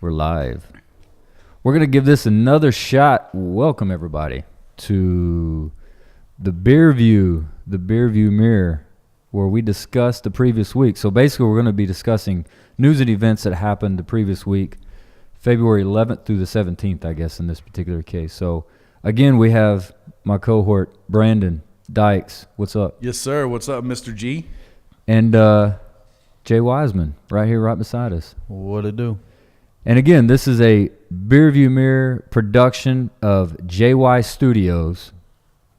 We're live. We're going to give this another shot. Welcome, everybody, to the Beer View Mirror, where we discussed the previous week. So basically, we're going to be discussing news and events that happened the previous week, February 11th through the 17th, I guess, in this particular case. So, again, we have my cohort, Brandon Dykes. What's up? Yes, sir. What's up, Mr. G? And Jay Weisman, right here, right beside us. What it do? And again, this is a Beer View Mirror production of Jweis Studios.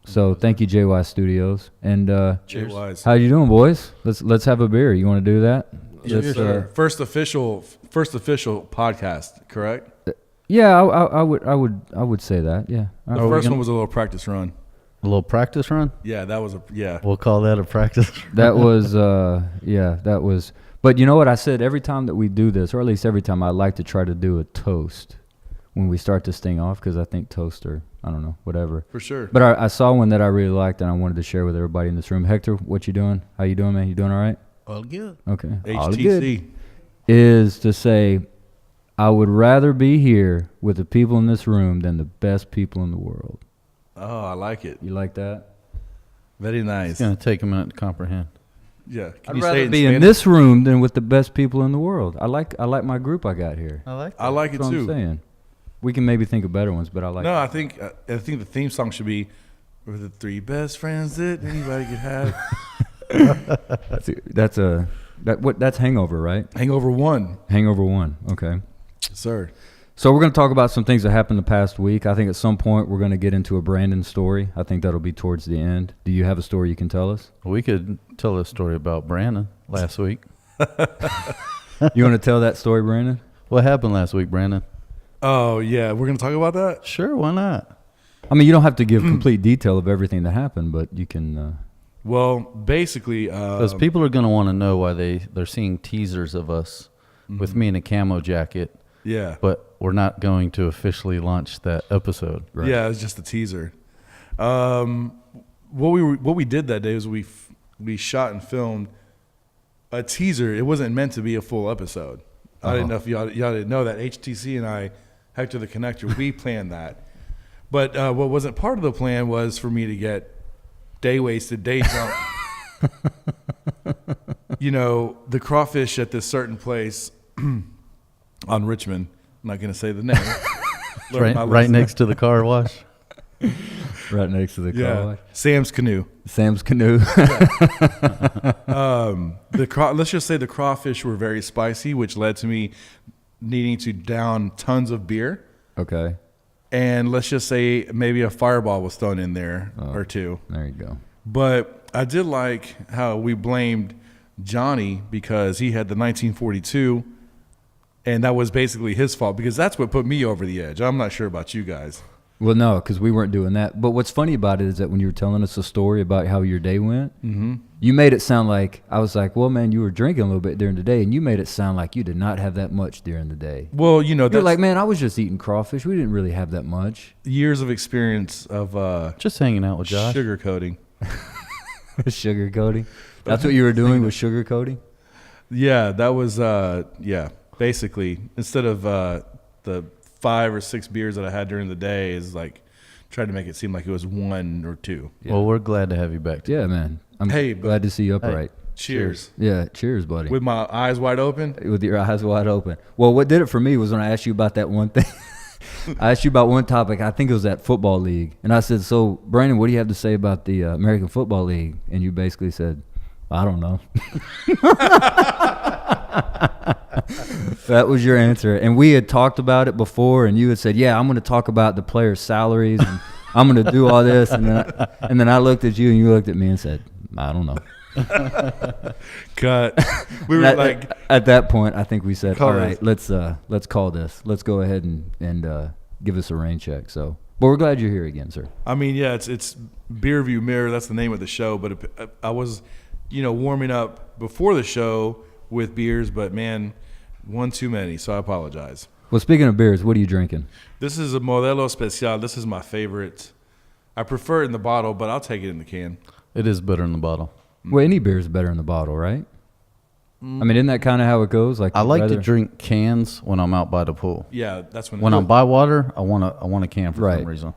So thank you, Jweis Studios. And Cheers. How you doing, boys? Let's have a beer. You want to do that? Yes, sir. First official podcast, correct? Yeah, I would say that. Yeah. The first one was a little practice run. A little practice run? Yeah, that was yeah. We'll call that a practice run. That was that was. But you know what I said? Every time that we do this, or at least every time, I like to try to do a toast when we start this thing off, because I think toast or I don't know, whatever. For sure. But I saw one that I really liked and I wanted to share with everybody in this room. Hector, what you doing? How you doing, man? You doing all right? All good. Okay. HTC. All good. Is to say, I would rather be here with the people in this room than the best people in the world. Oh, I like it. You like that? Very nice. It's going to take a minute to comprehend. Yeah. I'd rather be in this room than with the best people in the world. I like my group I got here. I like that. I like it That's what too. I'm saying. We can maybe think of better ones, but I like. No, I think the theme song should be "We're the three best friends that anybody could have." That's Hangover, right? Hangover 1. Hangover 1. Okay. Yes, sir. So we're going to talk about some things that happened the past week. I think at some point we're going to get into a Brandon story. I think that'll be towards the end. Do you have a story you can tell us? We could tell a story about Brandon last week. You want to tell that story, Brandon? What happened last week, Brandon? Oh, yeah. We're going to talk about that? Sure, why not? I mean, you don't have to give complete detail of everything that happened, but you can. Well, basically, Because people are going to want to know why they're seeing teasers of us with me in a camo jacket. Yeah. But we're not going to officially launch that episode. Right. Yeah, it was just a teaser. What we did that day was we shot and filmed a teaser. It wasn't meant to be a full episode. I didn't know if y'all didn't know that. HTC and I, Hector the Connector, we planned that. But what wasn't part of the plan was for me to get day wasted, day drunk. You know, the crawfish at this certain place on Richmond. I'm not going to say the name. Right next to the car wash. Right next to the car wash. Sam's Canoe. Sam's Canoe. Let's just say the crawfish were very spicy, which led to me needing to down tons of beer. Okay. And let's just say maybe a fireball was thrown in there or two. There you go. But I did like how we blamed Johnny because he had the 1942, and that was basically his fault because that's what put me over the edge. I'm not sure about you guys. Well, no, because we weren't doing that. But what's funny about it is that when you were telling us a story about how your day went, you made it sound like, I was like, well, man, you were drinking a little bit during the day, and you made it sound like you did not have that much during the day. Well, you know, you're like, man, I was just eating crawfish. We didn't really have that much. Years of experience of just hanging out with Josh. Sugarcoating. Sugarcoating? That's what you were doing with sugarcoating? Yeah, that was, basically, instead of the 5 or 6 beers that I had during the day is like tried to make it seem like it was 1 or 2. Yeah. Well, we're glad to have you back. Yeah, man. I'm glad to see you upright. Hey, cheers. Yeah, cheers, buddy. With my eyes wide open? With your eyes wide open. Well, what did it for me was when I asked you about that one thing. I asked you about one topic. I think it was that football league. And I said, so, Brandon, what do you have to say about the American Football League? And you basically said, I don't know. That was your answer. And we had talked about it before, and you had said, yeah, I'm going to talk about the players' salaries, and I'm going to do all this. And then I looked at you, and you looked at me and said, I don't know. Cut. We were at that point, I think we said, all right, let's call this. Let's go ahead and give us a rain check. So, but we're glad you're here again, sir. I mean, yeah, it's Beer View Mirror. That's the name of the show. But I was, warming up before the show with beers, but man, one too many. So I apologize. Well, speaking of beers, what are you drinking? This is a Modelo Especial. This is my favorite. I prefer it in the bottle, but I'll take it in the can. It is better in the bottle. Well, any beer is better in the bottle, right? I mean, isn't that kind of how it goes? Like I you'd like to rather- drink cans when I'm out by the pool. Yeah, that's when. When I'm by water, I want a can for Right. some reason.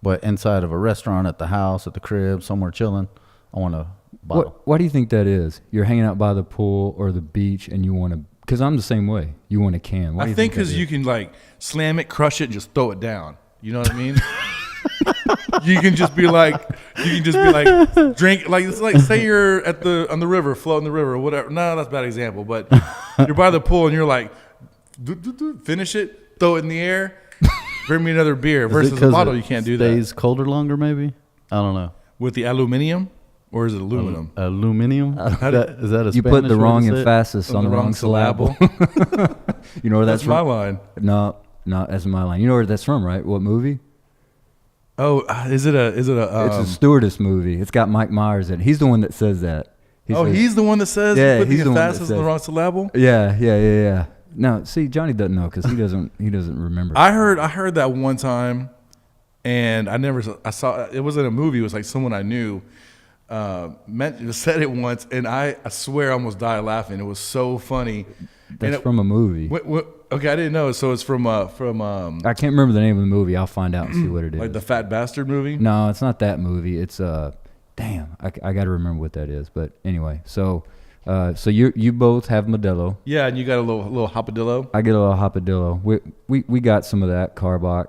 But inside of a restaurant, at the house, at the crib, somewhere chilling, I want a bottle. Why do you think that is? You're hanging out by the pool or the beach, and you want to. Because I'm the same way. You want a can. Why do I you think that because is? you can like slam it, crush it, and just throw it down. You know what I mean? You can just be like, drink like it's like say you're on the river, floating the river or whatever. No, that's a bad example. But you're by the pool and you're like, finish it, throw it in the air, bring me another beer. Is it Versus a 'cause bottle, it you can't do stays that. colder longer, maybe? I don't know. With the aluminium, or is it aluminum? Aluminium? Is that a You put Spanish the way to wrong say it? emphasis on the wrong syllable. You know where that's That's my from? line. No, that's my line. You know where that's from, right? What movie? Oh, is it a? It's a stewardess movie. It's got Mike Myers in it. He's the one that says that. He's the one that says Yeah, put he's the the one that emphasis on the says- wrong syllable. Yeah. No, see, Johnny doesn't know because he doesn't remember. I heard that one time, and I saw it was in a movie. It was like someone I knew said it once, and I swear I almost died laughing. It was so funny. That's from a movie. Okay, I didn't know. So it's from I can't remember the name of the movie. I'll find out and see what it is. like the Fat Bastard movie. No, it's not that movie. It's damn, I got to remember what that is. But anyway, so you both have Modelo. Yeah, and you got a little hopadillo. I get a little hopadillo. We got some of that Carbach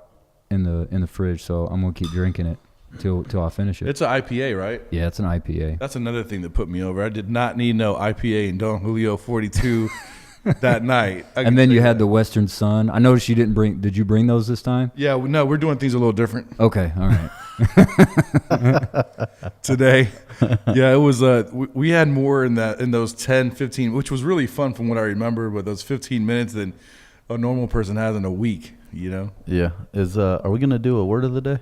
in the fridge, so I'm gonna keep drinking it till I finish it. It's an IPA, right? Yeah, it's an IPA. That's another thing that put me over. I did not need no IPA and Don Julio 42 that night. And then you had the Western Sun. I noticed you didn't bring. Did you bring those this time? Yeah, no, we're doing things a little different Okay, all right. today. Yeah, it was. We had more in those 10, 15, which was really fun from what I remember. But those 15 minutes than a normal person has in a week. You know. Yeah. Are we going to do a word of the day?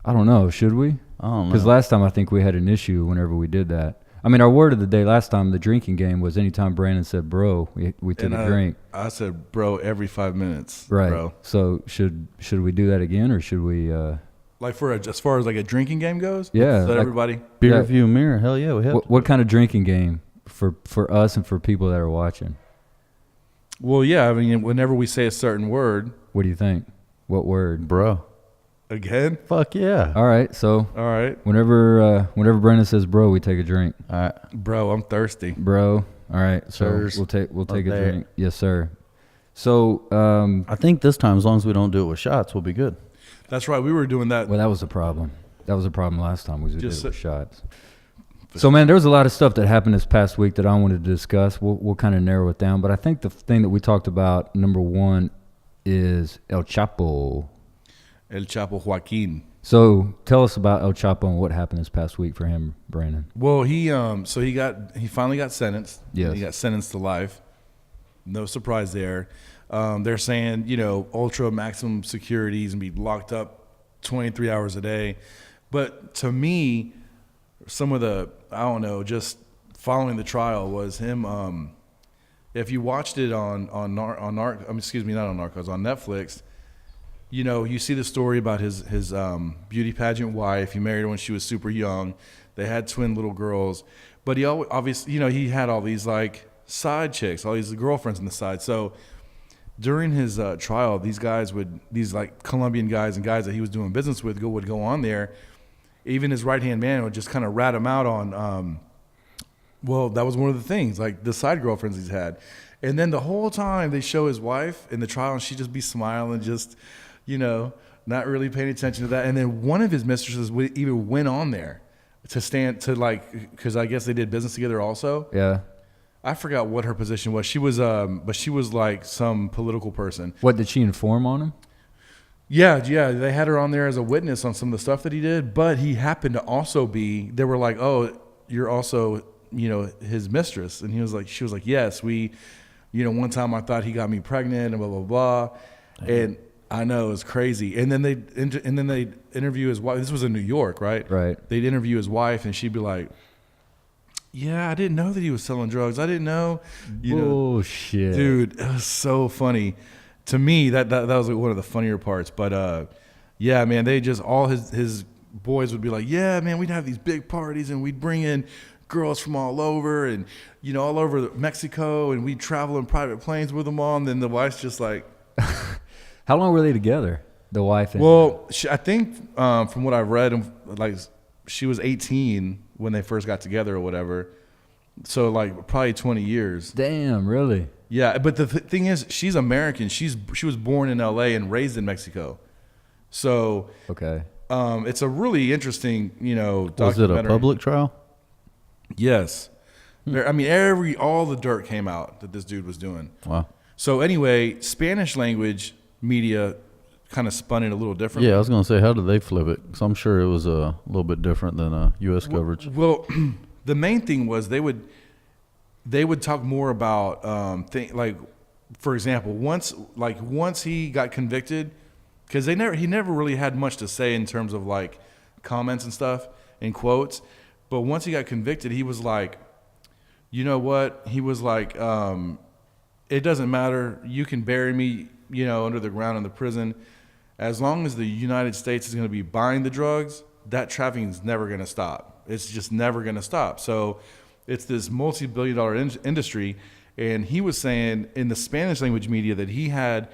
I don't know. Should we? I don't know. Because last time I think we had an issue whenever we did that. I mean, our word of the day last time, the drinking game, was anytime Brandon said "bro," we took a drink. I said, "Bro," every 5 minutes. Right. Bro. So should we do that again, or should we? Like as far as like a drinking game goes. Yeah, Is that like- everybody? Beer Yeah. review mirror. Hell yeah, we have. What kind of drinking game for us and for people that are watching? Well, yeah. I mean, whenever we say a certain word, What do you think? What word? Bro. again. Fuck yeah. All right. So All right, whenever Brandon says "bro," we take a drink. All right. bro. I'm thirsty. Bro. All right. So Sirs. we'll take a there. drink. Yes, sir. So I think this time, as long as we don't do it with shots, we'll be good. That's right. We were doing that. well, that was a problem. That was a problem last time. We did Just it with shots. So, man, there was a lot of stuff that happened this past week that I wanted to discuss. We'll kind of narrow it down. But I think the thing that we talked about, number one, is El Chapo. El Chapo Joaquin. So tell us about El Chapo and what happened this past week for him, Brandon. Well, he finally got sentenced. Yes. He got sentenced to life. No surprise there. They're saying, ultra maximum security, he's gonna be locked up 23 hours a day. But to me, some of the, I don't know, just following the trial was him. If you watched it on Netflix, you see the story about his beauty pageant wife. He married her when she was super young. They had twin little girls, but he obviously, he had all these like side chicks, all these girlfriends on the side. So during his trial, these like Colombian guys and guys that he was doing business with would go on there. Even his right-hand man would just kind of rat him out on, well, that was one of the things, like the side girlfriends he's had. And then the whole time they show his wife in the trial and she'd just be smiling, just, not really paying attention to that. And then one of his mistresses even went on there because I guess they did business together also. Yeah. I forgot what her position was. She was, but she was like some political person. What, did she inform on him? Yeah. They had her on there as a witness on some of the stuff that he did, but he happened to also they were like, oh, you're also, his mistress. And she was like, yes, one time I thought he got me pregnant and blah, blah, blah. And I know, it's crazy. And then they interview his wife. This was in New York, right? Right. They'd interview his wife and she'd be like, yeah, I didn't know that he was selling drugs. I didn't know. Bullshit. Dude, it was so funny. To me, that was like one of the funnier parts. But yeah, man, they just all his boys would be like, yeah, man, we'd have these big parties and we'd bring in girls from all over, and all over Mexico, and we travel in private planes with them all. And then the wife's just like, How long were they together? The wife. And well, I think from what I've read, like she was 18 when they first got together or whatever. So like probably 20 years. Damn, really? Yeah, but the thing is, she's American. She was born in L.A. and raised in Mexico. So Okay. it's a really interesting, documentary. Was it a public trial? Yes. I mean, all the dirt came out that this dude was doing. Wow. So anyway, Spanish language media kind of spun it a little differently. Yeah, I was going to say, how did they flip it? Because I'm sure it was a little bit different than U.S. coverage. Well, the main thing was they would talk more about like, for example, once he got convicted, because he never really had much to say in terms of like comments and stuff and quotes, but once he got convicted, he was like, you know what? He was like, it doesn't matter. You can bury me, under the ground in the prison. As long as the United States is going to be buying the drugs, that trafficking is never going to stop. It's just never going to stop. So it's this multi-billion-dollar industry. And he was saying in the Spanish language media that he had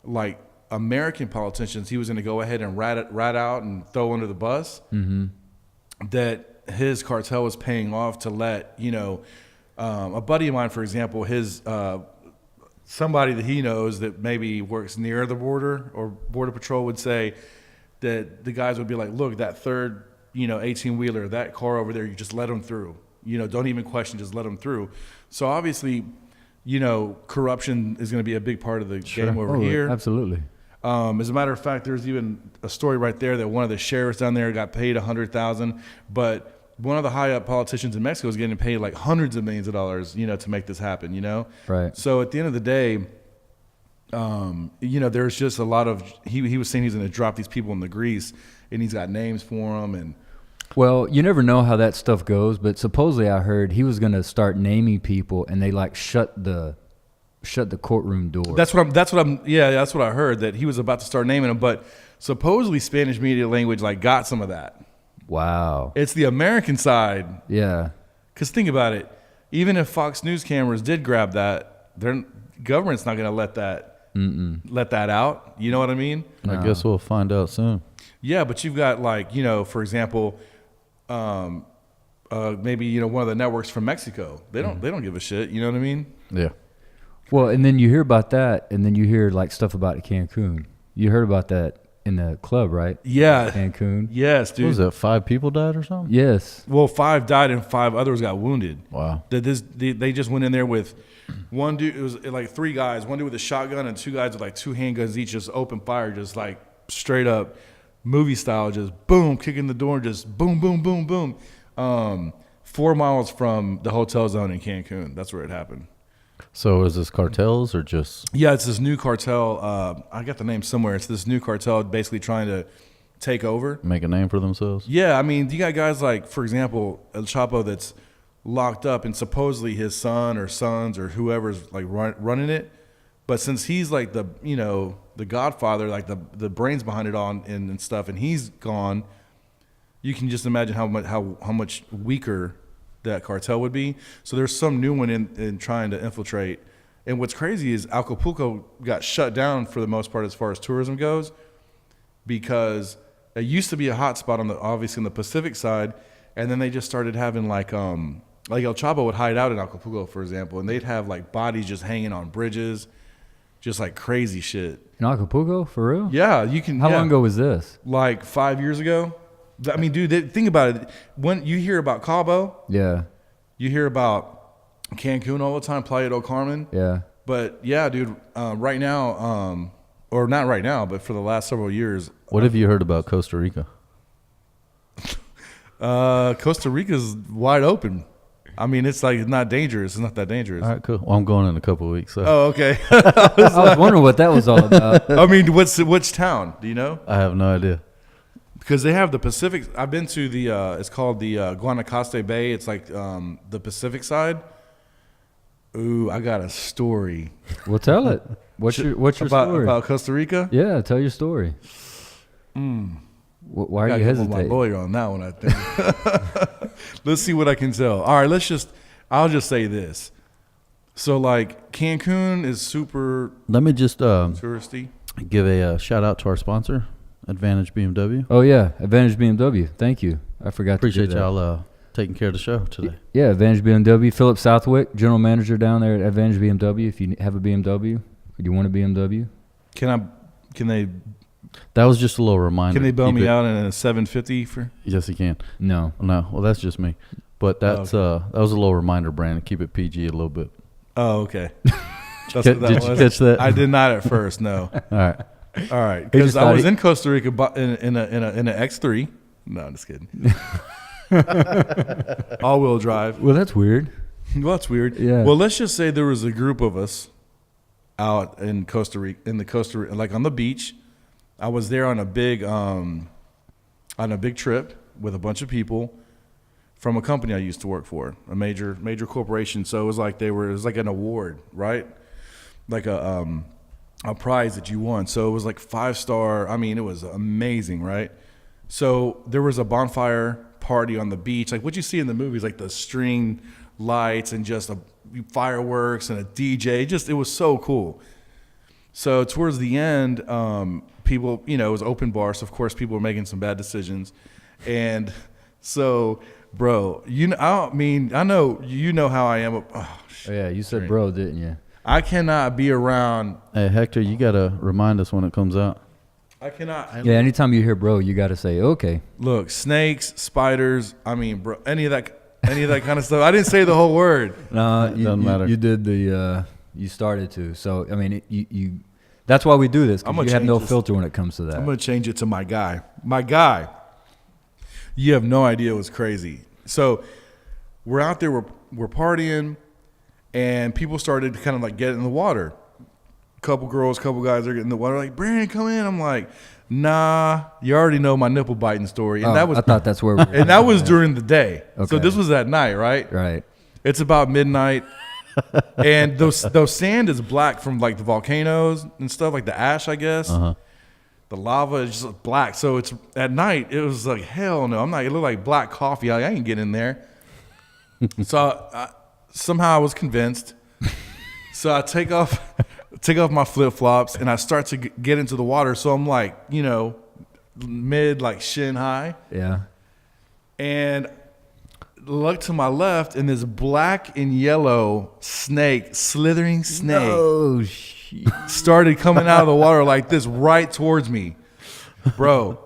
like American politicians he was going to go ahead and rat out and throw under the bus. Mm-hmm. That his cartel was paying off to let, a buddy of mine, for example, his somebody that he knows that maybe works near the border or border patrol would say that the guys would be like, look, that third, 18-wheeler, that car over there, you just let them through. Don't even question, just let them through. So obviously, corruption is going to be a big part of the game over here. Absolutely. As a matter of fact, there's even a story right there that one of the sheriffs down there got paid $100,000, but one of the high-up politicians in Mexico is getting paid like hundreds of millions of dollars, to make this happen, Right. So at the end of the day, there's just a lot of, he was saying he's going to drop these people in the grease, and he's got names for them. And Well, you never know how that stuff goes, but supposedly I heard he was going to start naming people, and they like shut the courtroom door. that's what I heard, that he was about to start naming them, but supposedly Spanish media language like got some of that. Wow. It's the American side. Yeah. Because think about it. Even if Fox News cameras did grab that, their government's not going to let that out. You know what I mean? I guess we'll find out soon. Yeah, but you've got like, for example, maybe, one of the networks from Mexico. They don't give a shit. You know what I mean? Yeah. Well, and then you hear about that, and then you hear like stuff about Cancun. You heard about that in the club, right? Yeah. Cancun. Yes, dude. What was that, 5 people died or something? Yes. Well, 5 died and 5 others got wounded. Wow. They just went in there with one dude. It was like 3 guys. One dude with a shotgun and 2 guys with like 2 handguns each, just open fire, just like straight up movie style, just boom, kicking the door, just boom, boom, boom, boom. 4 miles from the hotel zone in Cancun. That's where it happened. So is this cartels or just? Yeah, it's this new cartel. I got the name somewhere. It's this new cartel basically trying to take over. Make a name for themselves? Yeah, I mean, you got guys like, for example, El Chapo that's locked up, and supposedly his son or sons or whoever's like running it. But since he's like the godfather, like the brains behind it all and stuff, and he's gone, you can just imagine how much weaker that cartel would be. So there's some new one in trying to infiltrate. And what's crazy is Acapulco got shut down for the most part as far as tourism goes, because it used to be a hot spot obviously on the Pacific side, and then they just started having like El Chapo would hide out in Acapulco, for example, and they'd have like bodies just hanging on bridges, just like crazy shit. In Acapulco, for real? Yeah, you can. How long ago was this? Like 5 years ago. I mean, dude, think about it. When you hear about Cabo, Yeah. you hear about Cancun all the time, Playa del Carmen. Yeah. But yeah, dude, right now, or not right now, but for the last several years. What have you heard about Costa Rica? Costa Rica's wide open. I mean, it's like not dangerous. It's not that dangerous. All right, cool. Well, I'm going in a couple of weeks. So. Oh, okay. I was wondering what that was all about. I mean, which town? Do you know? I have no idea. Because they have the Pacific. I've been to the. It's called the Guanacaste Bay. It's like the Pacific side. Ooh, I got a story. Well, tell it. What's your story? About Costa Rica? Yeah, tell your story. Why are you My hesitating? lawyer on that one, I think. Let's see what I can tell. All right, I'll just say this. So like Cancun is super Let me just touristy. give a shout out to our sponsor, Advantage BMW. Oh yeah, Advantage BMW. Thank you. I forgot Appreciate to do that. y'all taking care of the show today. Yeah, Advantage BMW. Philip Southwick, general manager down there at Advantage BMW. If you have a BMW, you want a BMW. Can they That was just a little reminder. Can they bail Keep me it- out in a 750 for? Yes, you can. No. No, well, that's just me. But that's that was a little reminder, Brandon. Keep it PG a little bit. Oh, okay. That's Did what that you was. catch that? I did not at first. No. All right. All right, He because just I thought was he- in Costa Rica in an X3. No, I'm just kidding. All-wheel drive. Well, that's weird. Well, that's weird. Yeah. Well, let's just say there was a group of us out in Costa Rica, like on the beach. I was there on a big trip with a bunch of people from a company I used to work for, a major corporation. So it was like it was like an award, right? Like a prize that you won. So it was like 5-star. I mean, it was amazing, right? So there was a bonfire party on the beach, like what you see in the movies, like the string lights and just fireworks and a DJ. It was so cool. So towards the end, people, it was open bar, so of course people were making some bad decisions, and so, bro, I know you know how I am. Oh, shit. Oh, yeah, you said bro, didn't you? I cannot be around. Hey, Hector, you got to remind us when it comes out. I cannot. Yeah, anytime you hear bro, you got to say okay. Look, snakes, spiders. I mean, bro, any of that kind of stuff. I didn't say the whole word. No, Doesn't matter. You did you started to. So I mean, you. That's why we do this. I'm 'Cause gonna you have change no this. filter when it comes to that. I'm gonna change it to my guy. My guy. You have no idea what's crazy. So we're out there, we're partying, and people started to kind of like get in the water. Couple girls, couple guys are getting in the water. Like, Brandon, come in. I'm like, nah. You already know my nipple biting story, and Oh, that was I thought that's where. We were and that was during the day. So Okay. this was at night, right? right. It's about midnight, and those sand is black from like the volcanoes and stuff, like the ash, I guess. Uh-huh. The lava is just black. So it's at night. It was like, hell no. I'm not. It looked like black coffee. I ain't getting in there. So somehow I was convinced. So I take off my flip flops and I start to get into the water. So I'm like, mid like shin high, Yeah. and look to my left, and this black and yellow slithering snake. Oh shit. Started coming out of the water like this right towards me. Bro,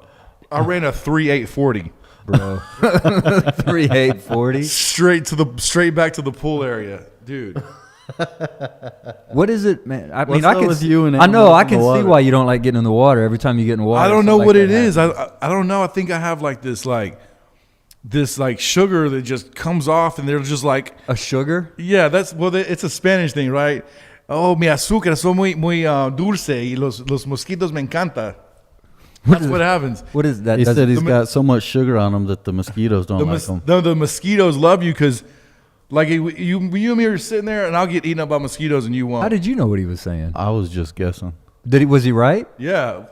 I ran a 3.840 Bro. 3.840. straight back to the pool area. Dude. What is it, man? I What's mean, I up can. with you and I know. animals I in can the see water? why you don't like getting in the water. Every time you get in the water, I don't know something what like it that is. happens. I don't know. I think I have like this sugar that just comes off, and they're just like, A sugar. yeah, it's a Spanish thing, right? Oh, mi azúcar son muy dulce y los mosquitos me encanta. That's what happens. What is that? He Does- said he's the- got so much sugar on him that the mosquitoes don't like him. The mosquitoes love you because, like, you and me are sitting there, and I'll get eaten up by mosquitoes, and you won't. How did you know what he was saying? I was just guessing. Was he right? Yeah.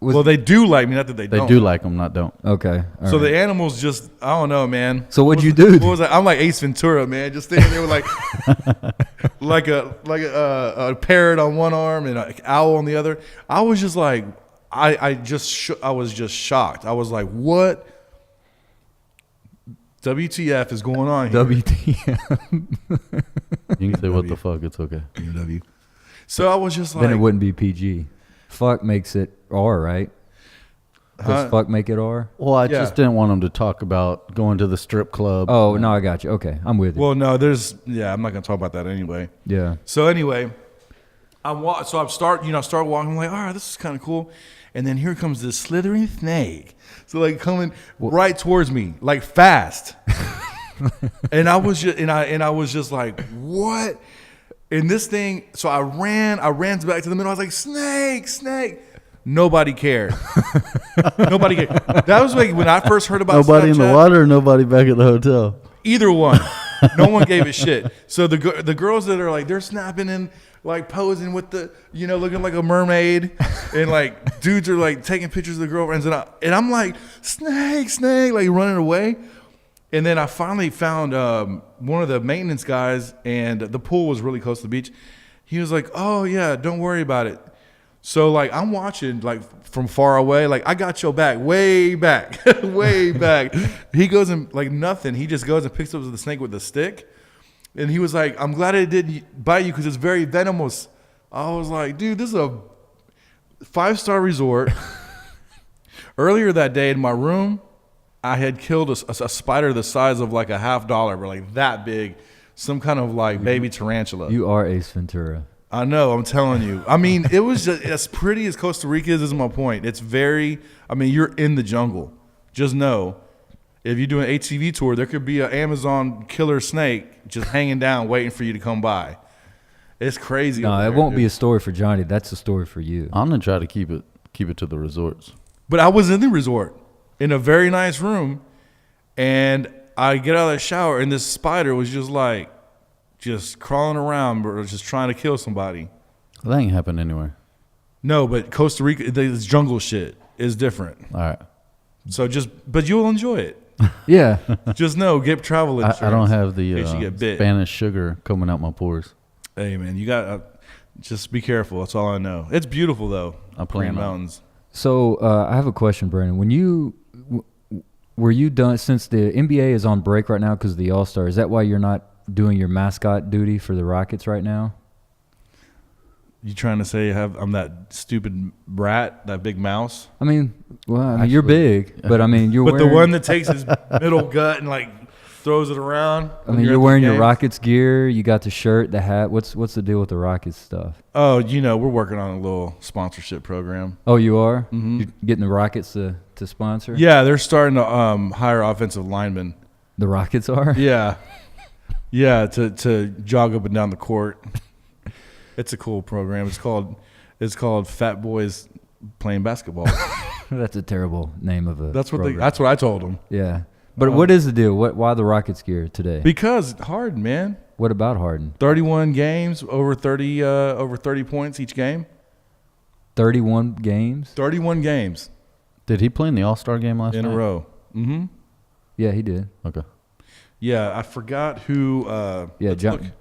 Was- Well, they do like me, not that they They don't. do like them, not don't. Okay. all So right. the animals just, I don't know, man. So what'd you What do? What was that? I'm like Ace Ventura, man. Just standing there with like a parrot on one arm and an owl on the other. I was just like, I was just shocked. I was like, what? WTF is going on here? WTF. You can say what the fuck, it's okay. So I was just like, Then it wouldn't be PG. Fuck makes it R, right? Does Huh? fuck make it R? Well, I Yeah. just didn't want him to talk about going to the strip club. Oh no, I got you. Okay, I'm with you. well, no, I'm not gonna talk about that anyway. Yeah. So anyway, I start walking. I'm like, all right, this is kind of cool. And then here comes this slithering snake. So like coming right towards me, like fast. And I was just like, what? And this thing, so I ran back to the middle. I was like, snake. Nobody cared. Nobody cared. That was like when I first heard about Nobody in the Snapchat. water or nobody back at the hotel? Either one. No one gave a shit. So the girls that are like, they're snapping and like posing with the, looking like a mermaid, and like dudes are like taking pictures of the girlfriends, and I'm like, snake, like running away. And then I finally found one of the maintenance guys, and the pool was really close to the beach. He was like, "Oh yeah, don't worry about it." So like I'm watching like from far away, like I got your back, way back, way back. He goes and like nothing. He just goes and picks up the snake with a stick, and he was like, "I'm glad it didn't bite you because it's very venomous." I was like, "Dude, this is a 5-star resort." Earlier that day in my room, I had killed a spider the size of like a $50, but like that big, some kind of like baby tarantula. You are Ace Ventura. I know, I'm telling you. I mean, it was just as pretty as Costa Rica is my point. It's very, I mean, you're in the jungle. Just know, if you do an ATV tour, there could be an Amazon killer snake just hanging down waiting for you to come by. It's crazy. No, it won't be a story for Johnny. That's a story for you. I'm gonna try to keep it to the resorts. But I was in the resort in a very nice room, and I get out of the shower, and this spider was just crawling around, or just trying to kill somebody. That ain't happened anywhere. No, but Costa Rica, this jungle shit is different. All right. So but you'll enjoy it. Yeah. Just know, get travel insurance. I don't have the in case you get bit. Spanish sugar coming out my pores. Hey man, you got just be careful. That's all I know. It's beautiful though. I plan Green on. Mountains. So I have a question, Brandon. When were you done, since the NBA is on break right now because of the All-Star, is that why you're not doing your mascot duty for the Rockets right now? You trying to say I'm that stupid rat, that big mouse? I mean, well, Actually, you're big, but I mean, you're But wearing, the one that takes his middle gut and like throws it around. I mean, you're wearing your Rockets gear. You got the shirt, the hat. What's the deal with the Rockets stuff? Oh, we're working on a little sponsorship program. Oh, you are? Mm-hmm. You're getting the Rockets to sponsor? Yeah, they're starting to hire offensive linemen. The Rockets are? Yeah. Yeah, to jog up and down the court. It's a cool program. It's called Fat Boys Playing Basketball. That's a terrible name of a program. That's what I told them. Yeah. But what is the deal? Why the Rockets gear today? Because Harden, man. What about Harden? 31 games, over 30 points each game. 31 games? 31 games Did he play in the All-Star game last in night? a row. Mm-hmm. Yeah, he did. Okay. Yeah, I forgot who.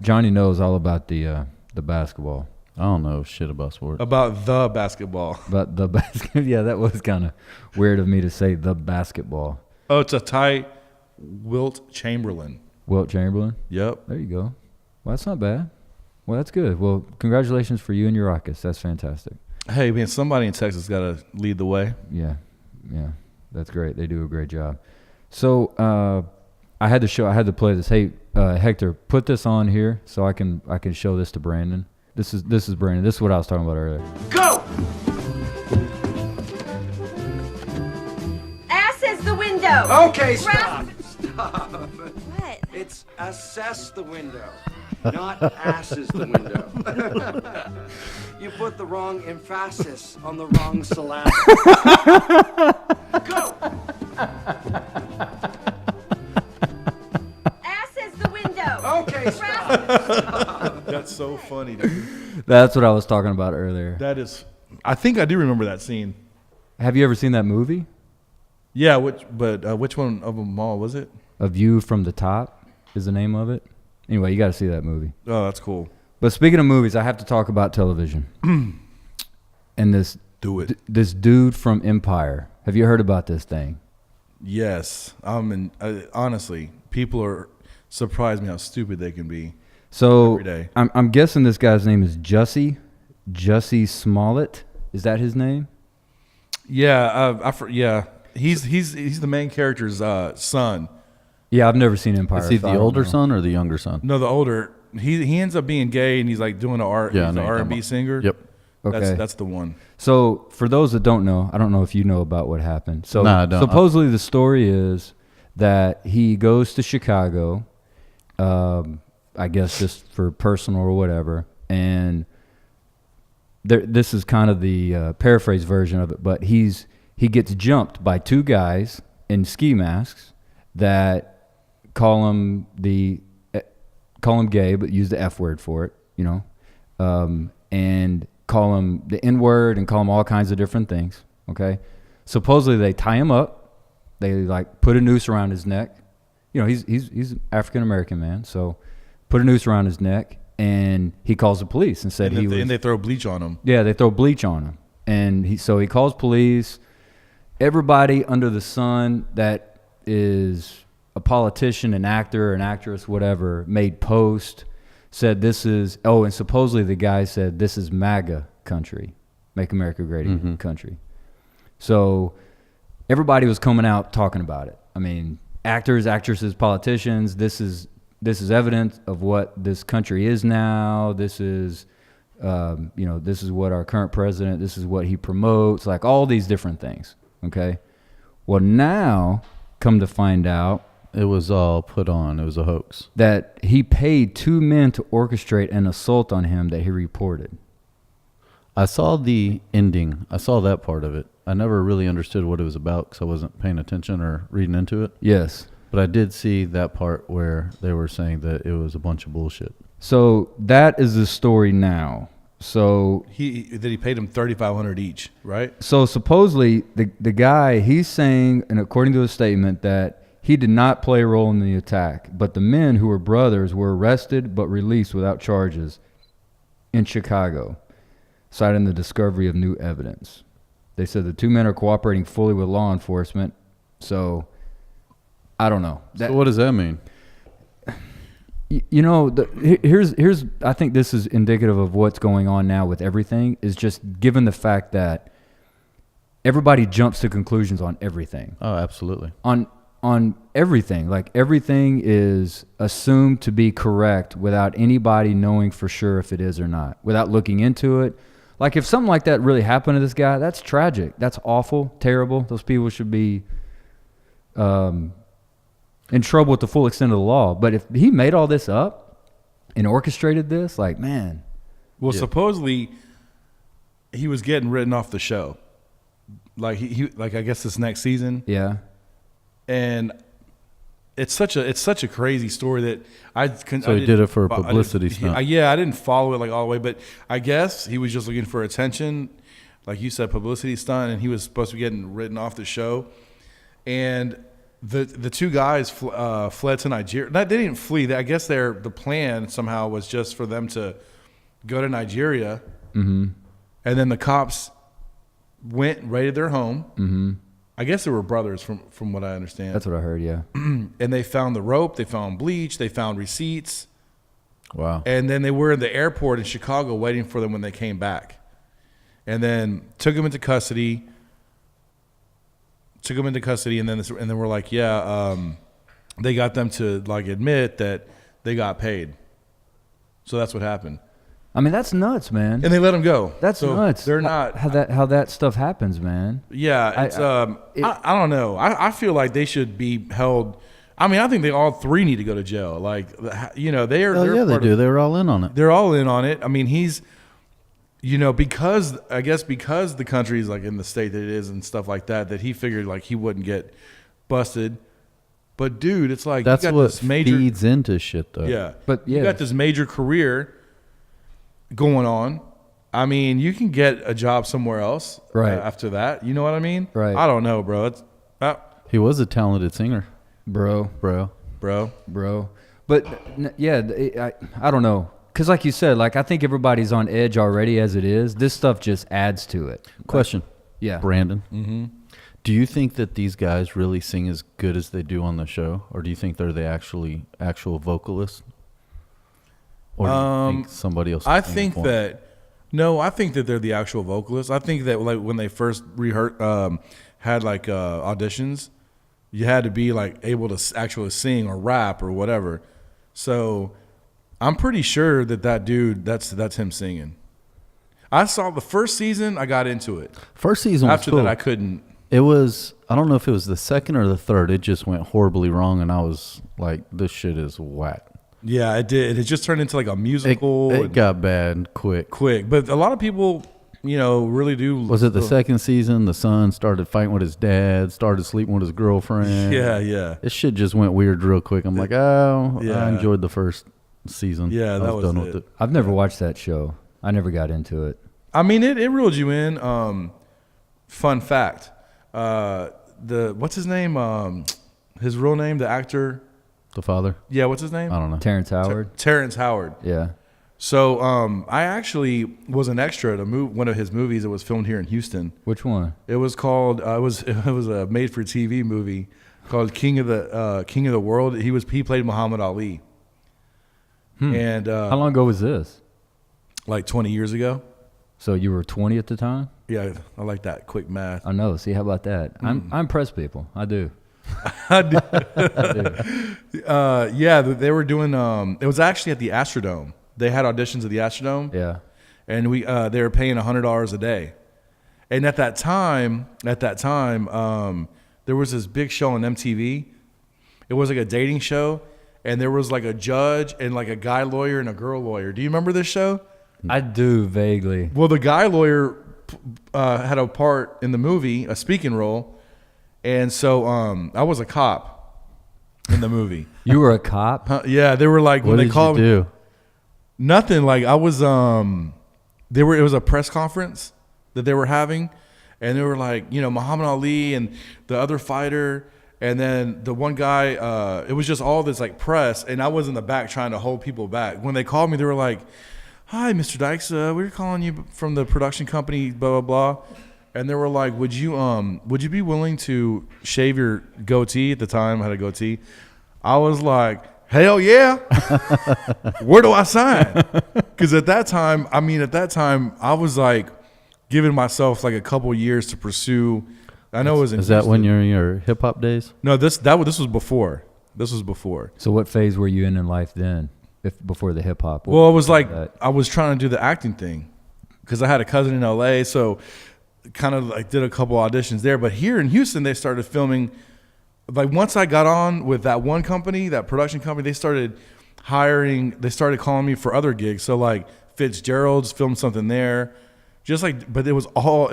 Johnny knows all about the basketball. I don't know shit about sports. About the basketball. But the basket, yeah, that was kind of weird of me to say the basketball. Oh, it's a Ty Wilt Chamberlain. Wilt Chamberlain? Yep. There you go. Well, that's not bad. Well, that's good. Well, congratulations for you and your Rockets. That's fantastic. Hey, man, somebody in Texas got to lead the way. Yeah, that's great. They do a great job. So I had to play this. Hey, Hector, put this on here so I can show this to Brandon. This is Brandon. This is what I was talking about earlier. Go! Ass is the window. Okay, stop. Stop. What? It's assess the window, not ass is the window. You put the wrong emphasis on the wrong syllable. Go! Ass is the window. Okay, stop. That's so funny, dude. That's what I was talking about earlier. That is, I think I do remember that scene. Have you ever seen that movie? Yeah, which one of them all was it? A View from the Top is the name of it. Anyway, you got to see that movie. Oh, that's cool. But speaking of movies, I have to talk about television. And this dude from Empire. Have you heard about this thing? Yes. Honestly, people are surprised me how stupid they can be. So Every day. I'm guessing this guy's name is Jussie Smollett. Is that his name? Yeah, yeah. He's the main character's son. Yeah, I've never seen Empire. Is he so I the don't older know. son or the younger son? No, the older. He ends up being gay and he's like doing the art. Yeah, I he's know an you're talking R&B about. singer. Yep. Okay. That's the one. So for those that don't know, I don't know if you know about what happened. So No, I don't. supposedly the story is that he goes to Chicago, I guess just for personal or whatever, and this is kind of the paraphrase version of it, but he gets jumped by two guys in ski masks that call him gay, but use the F word for it, and call him the N word and call him all kinds of different things. Okay, supposedly they tie him up, they like put a noose around his neck, he's African American man. So put a noose around his neck, and he calls the police and said and they throw bleach on him. Yeah, they throw bleach on him, and he calls police. Everybody under the sun that is a politician, an actor, an actress, whatever, made post, said this is, and supposedly the guy said this is MAGA country, Make America Great Again country. So everybody was coming out talking about it. I mean, actors, actresses, politicians, this is evidence of what this country is now. This is, this is what our current president, this is what he promotes, like all these different things. Okay. Well, now come to find out, it was all put on. It was a hoax. That he paid 2 men to orchestrate an assault on him that he reported. I saw the ending. I saw that part of it. I never really understood what it was about because I wasn't paying attention or reading into it. Yes. But I did see that part where they were saying that it was a bunch of bullshit. So that is the story now. So He paid him $3,500 each, right? So supposedly the guy, he's saying, and according to his statement, that he did not play a role in the attack, but the men who were brothers were arrested but released without charges in Chicago, citing the discovery of new evidence. They said the 2 men are cooperating fully with law enforcement. So I don't know. So what does that mean? Here's I think this is indicative of what's going on now with everything, is just given the fact that everybody jumps to conclusions on everything. Oh, absolutely. On everything. Like everything is assumed to be correct without anybody knowing for sure if it is or not, without looking into it. Like if something like that really happened to this guy, that's tragic. That's awful, terrible. Those people should be in trouble with the full extent of the law. But if he made all this up and orchestrated this, like, man. Well, supposedly he was getting written off the show. Like he I guess this next season. Yeah. And it's such a crazy story that he did it for a publicity stunt. I didn't follow it like all the way, but I guess he was just looking for attention, like you said, publicity stunt, and he was supposed to be getting written off the show. And the 2 guys fled to Nigeria. They didn't flee. I guess the plan somehow was just for them to go to Nigeria, and then the cops raided their home. Mm-hmm. I guess they were brothers from what I understand. That's what I heard, yeah. And they found the rope, they found bleach, they found receipts. Wow. And then they were in the airport in Chicago waiting for them when they came back. And then took them into custody. And then we're like, they got them to like admit that they got paid. So that's what happened. I mean, that's nuts, man. And they let them go. That's nuts. They're not how that stuff happens, man. Yeah, it's I don't know. I feel like they should be held. I mean, I think they all 3 need to go to jail. Like, they are. They do. They were all in on it. They're all in on it. I mean, he's, because the country is like in the state that it is and stuff like that he figured like he wouldn't get busted. But dude, it's like that's you got what this major, feeds into shit, though. Yeah, but you got this major career going on. I mean, you can get a job somewhere else right after that. You know what I mean? Right. I don't know, bro. He was a talented singer, bro. But I don't know, because like you said, like I think everybody's on edge already as it is. This stuff just adds to it. Question. Yeah, Brandon. Mm-hmm. Do you think that these guys really sing as good as they do on the show, or do you think they're the actual vocalists? Or do you think somebody else? I think that they're the actual vocalists. I think that like when they first had like auditions, you had to be like able to actually sing or rap or whatever. So I'm pretty sure that dude, that's him singing. I saw the first season. I got into it. First season was After cool. that, I couldn't. It was. I don't know if it was the second or the third. It just went horribly wrong, and I was like, "This shit is whack." Yeah, it did. It just turned into like a musical. It got bad quick. But a lot of people, really do. Was it the second season? The son started fighting with his dad, started sleeping with his girlfriend. Yeah. This shit just went weird real quick. I'm like, I enjoyed the first season. Yeah, that was done it. with it. I've never watched that show. I never got into it. I mean, it reeled you in. Fun fact: what's his name? His real name, the actor. The father? Yeah, what's his name? I don't know. Terrence Howard. Terrence Howard. Yeah. So I actually was an extra to one of his movies that was filmed here in Houston. Which one? It was called it was a made for TV movie called King of the World. He played Muhammad Ali. And How long ago was this? like 20 years ago. So you were 20 at the time? Yeah, I like that quick math. I know. See, how about that? I impress people. I do. Yeah, they were doing it was actually at the Astrodome. They had auditions at the Astrodome. Yeah. And they were paying $100 a day. And at that time, there was this big show on MTV. It was like a dating show, and there was like a judge and like a guy lawyer and a girl lawyer. Do you remember this show? I do vaguely. Well, the guy lawyer had a part in the movie, a speaking role, and so I was a cop in the movie. You were a cop? Yeah, they were like What when they did called you do? nothing. Like I was it was a press conference that they were having, and they were like, Muhammad Ali and the other fighter, and then the one guy, it was just all this like press, and I was in the back trying to hold people back. When they called me, they were like, "Hi, Mr. Dykes, we're calling you from the production company, blah blah blah," and they were like, "Would you be willing to shave your goatee?" At the time, I had a goatee. I was like, "Hell yeah!" Where do I sign? Because at that time, I was like giving myself like a couple years to pursue. I know it was in Is that when Houston. you're in your hip hop days? No, this was before. This was before. So what phase were you in life then, before the hip hop? Well, it was like that? I was trying to do the acting thing because I had a cousin in LA, so kind of like did a couple auditions there. But here in Houston, they started filming. Like once I got on with that one company, that production company, they started hiring. They started calling me for other gigs. So like Fitzgerald's filmed something there, just like. But it was all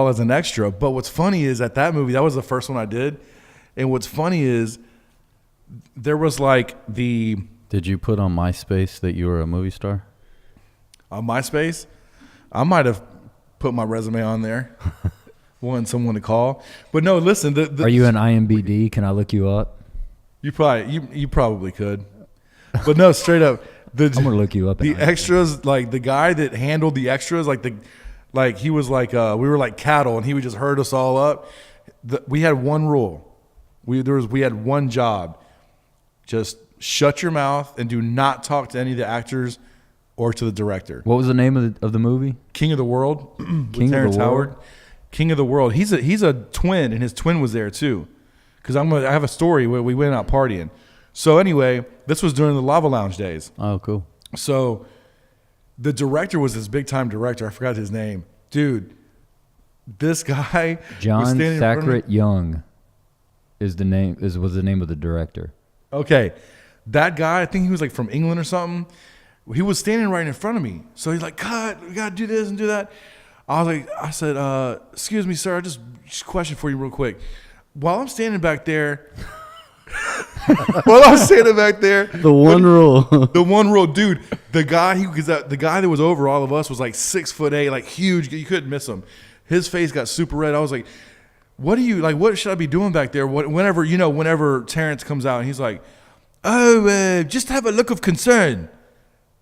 as an extra. But what's funny is at that movie, that was the first one I did. And what's funny is there was like Did you put on MySpace that you were a movie star? on MySpace, I might have put my resume on there, wanting someone to call. But no, listen. Are you an IMBD? Can I look you up? You probably could. But no, straight up. I'm gonna look you up. The extras, like the guy that handled the extras, like he was like we were like cattle, and he would just herd us all up. We had one rule. We had one job. Just shut your mouth and do not talk to any of the actors or to the director. What was the name of the movie? King of the World. King of the World? King of the World. He's a twin, and his twin was there too. Because I have a story where we went out partying. So anyway, this was during the Lava Lounge days. Oh, cool. So the director was this big time director. I forgot his name. Dude, this guy John was standing in front of me. Sackett Young was the name of the director. Okay. That guy, I think he was like from England or something. He was standing right in front of me. So he's like, "Cut, we gotta do this and do that." I said, "Excuse me, sir, just a question for you real quick." While I'm standing back there, The one rule. the one rule, dude, the guy that was over all of us was like 6'8", like huge. You couldn't miss him. His face got super red. I was like, "What should I be doing back there?" Whenever Terrence comes out and he's like, "Oh, just have a look of concern."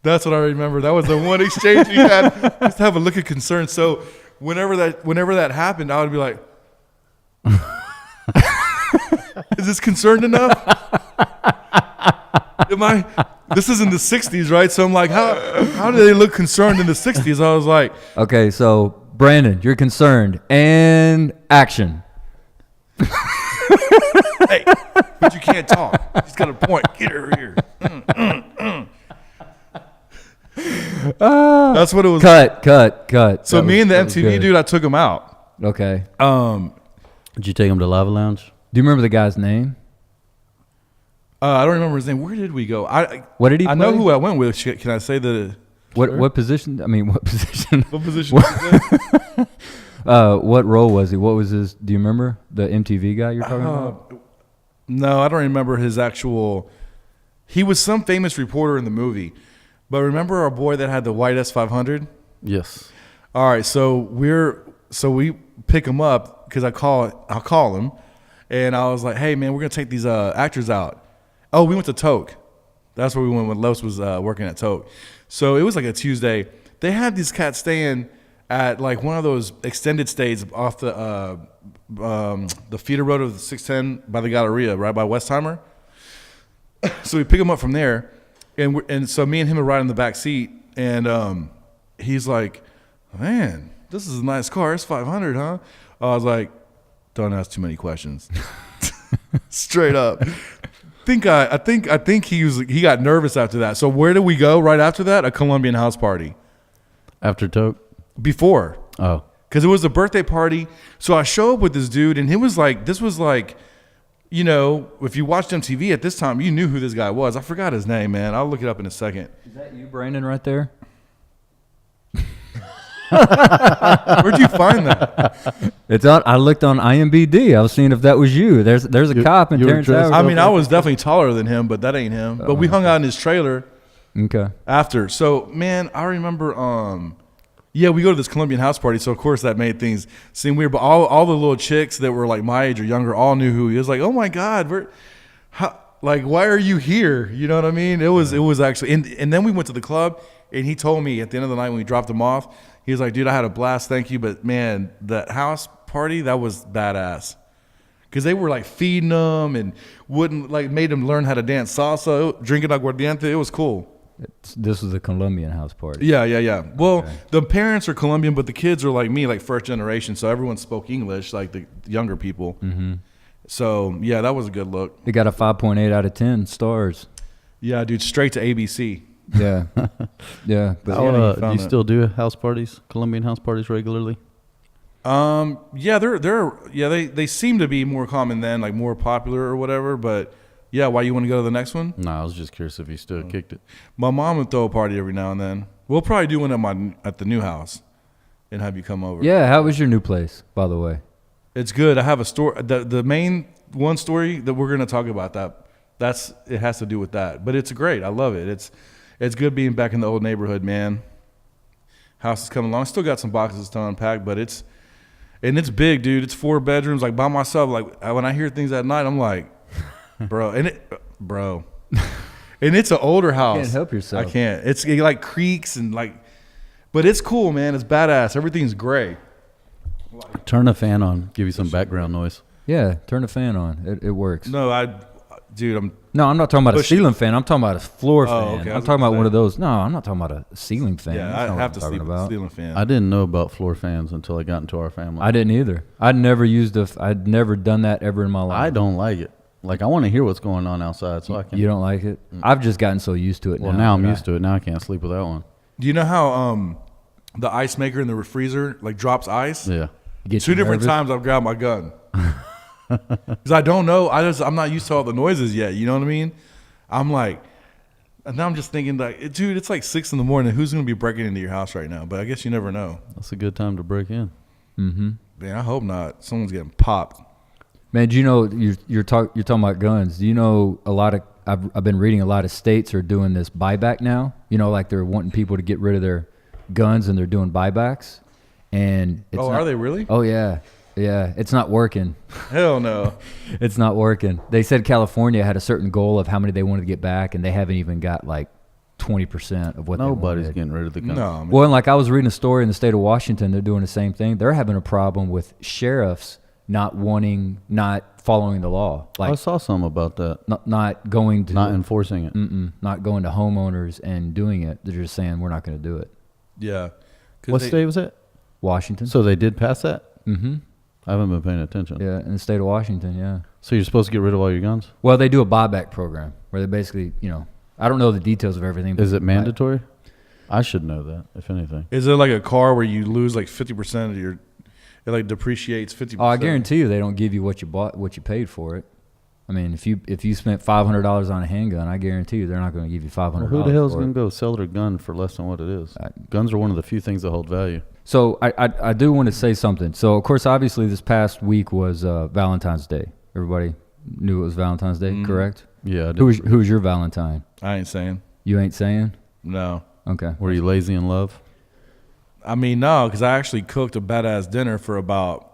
That's what I remember. That was the one exchange we had. Just have a look of concern. So whenever that happened, I would be like, "Is this concerned enough? This is in the 60s, right?" So I'm like, how do they look concerned in the 60s? I was like, Okay, so Brandon, you're concerned, and action. "Hey, but you can't talk. He's got a point. Get her here." That's what it was. Cut. So me and the MTV dude, I took him out. Okay. Did you take him to Lava Lounge? Do you remember the guy's name? I don't remember his name. Where did we go? What did he I know play? who I went with. Can I say that? What position? I mean, what position? What position? was it? What role was he? What was his? Do you remember the MTV guy you're talking about? No, I don't remember his actual. He was some famous reporter in the movie. But remember our boy that had the white S500? Yes. All right, so we pick him up because I'll call him, And I was like, hey, man, we're going to take these actors out. Oh, we went to Toke. That's where we went when Los was working at Toke. So it was like a Tuesday. They had these cats staying at like one of those extended stays off the feeder road of the 610 by the Galleria, right by Westheimer. So we pick them up from there. And so me and him are riding in the back seat. And he's like, man, this is a nice car. It's 500, huh? I was like, don't ask too many questions. Straight up. I think he got nervous after that. So where did we go right after that? A Colombian house party. After Toke? Before. Oh. Because it was a birthday party. So I show up with this dude, and this was like, you know, if you watched MTV at this time, you knew who this guy was. I forgot his name, man. I'll look it up in a second. Is that you, Brandon, right there? Where'd you find that? It's on. I looked on IMDb. I was seeing if that was you. There's a cop in you were Terrence dressed- Howard. I mean, I was definitely taller than him, but that ain't him. But we hung out in his trailer Okay. after. So, man, I remember, yeah, we go to this Colombian house party. So, of course, that made things seem weird. But all the little chicks that were like my age or younger all knew who he was. Like, oh, my God, why are you here? You know what I mean? It was actually, and then we went to the club, and he told me at the end of the night when we dropped him off, he was like, dude, I had a blast, thank you, but man, that house party, that was badass. Because they were like feeding them and made them learn how to dance salsa, drinking aguardiente. It was cool. This was a Colombian house party. Yeah. Well, the parents are Colombian, but the kids are like me, like first generation, so everyone spoke English, like the younger people. Mm-hmm. So, yeah, that was a good look. It got a 5.8 out of 10 stars. Yeah, dude, straight to ABC. Yeah. Yeah. But do you still do house parties, Colombian house parties regularly? Yeah, they seem to be more common then, like more popular or whatever. But yeah, why you want to go to the next one? No, I was just curious if you still kicked it. My mom would throw a party every now and then. We'll probably do one at the new house, and have you come over. Yeah. How was your new place, by the way? It's good. I have a story. The main one story that we're gonna talk about it has to do with that. But it's great. I love it. It's good being back in the old neighborhood, man. House is coming along. Still got some boxes to unpack, but it's big, dude. It's 4 bedrooms, like by myself. Like when I hear things at night, I'm like, bro. And it's an older house. You can't help yourself. I can't. It like creaks and like, but it's cool, man. It's badass. Everything's gray. Turn the fan on. Give you some background noise. Yeah. Turn the fan on. It works. No, dude, No, I'm not talking about a Push it. ceiling fan. I'm talking about a floor fan. okay. I I'm was talking about gonna one say. of those. No, I'm not talking about a ceiling fan. yeah, That's I not what have I'm to talking sleep with a about. ceiling fan. I didn't know about floor fans until I got into our family. I didn't either. I'd never done that ever in my life. I don't like it. Like, I want to hear what's going on outside, so I can. You don't like it? I've just gotten so used to it Well, now. now I'm used to it. Now I can't sleep without one. Do you know how the ice maker in the freezer like drops ice? Yeah. Get 2 you different nervous? times I've grabbed my gun because I don't know. I'm not used to all the noises yet. You know what I mean? I'm like, and now I'm just thinking like, dude, it's like 6 a.m. Who's gonna be breaking into your house right now? But I guess you never know. That's a good time to break in. Mm-hmm. Man, I hope not. Someone's getting popped. Man, do you know you're talking about guns? Do you know a lot of I've been reading a lot of states are doing this buyback now. You know, like they're wanting people to get rid of their guns and they're doing buybacks. And it's Are they really? Oh yeah, yeah. It's not working. Hell no. It's not working. They said California had a certain goal of how many they wanted to get back, and they haven't even got like 20% of what Nobody's they wanted. getting rid of the gun. No. Man. Well, and like I was reading a story in the state of Washington, they're doing the same thing. They're having a problem with sheriffs not following the law, I like saw something about that. not going to Not enforcing it. not going to homeowners and doing it. They're just saying we're not going to do it. Yeah. 'Cause What they- state was it? Washington. So they did pass that? Mm-hmm. I haven't been paying attention. Yeah, in the state of Washington, yeah. So you're supposed to get rid of all your guns? Well, they do a buyback program where they basically, I don't know the details of everything. but Is it like- mandatory? I should know that, if anything. Is it like a car where you lose like 50% of your? It like depreciates 50%. Oh, I guarantee you they don't give you what you bought, what you paid for it. I mean, if you spent $500 on a handgun, I guarantee you they're not going to give you $500. Who the hell is for going it. to go sell their gun for less than what it is? Guns are one of the few things that hold value. So I do want to say something. So of course, obviously, this past week was Valentine's Day. Everybody knew it was Valentine's Day, correct? Yeah, I did. Who was your Valentine? I ain't saying You ain't saying? no. Okay. Were you lazy in love? I mean, no, because I actually cooked a badass dinner for about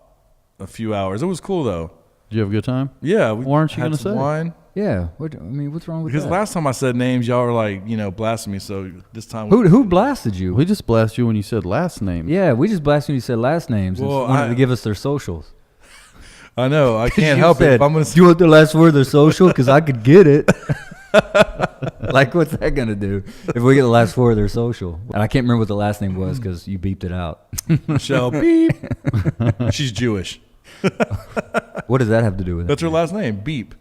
a few hours. It was cool though. Did you have a good time? Yeah. We What aren't you had gonna some say? wine. Yeah. What's wrong with Because that? last time I said names, y'all were like, blasting me. So this time, Who blasted you? We just blasted you when you said last name. Yeah, we just blasted when you said last names and Well, wanted to give us their socials. I know I can't You help it. said, If I'm gonna do you want the last word of their social? Because I could get it. Like, what's that going to do if we get the last word of their social? And I can't remember what the last name was because you beeped it out. Michelle Beep. She's Jewish. What does that have to do with it? That's her last name. Beep.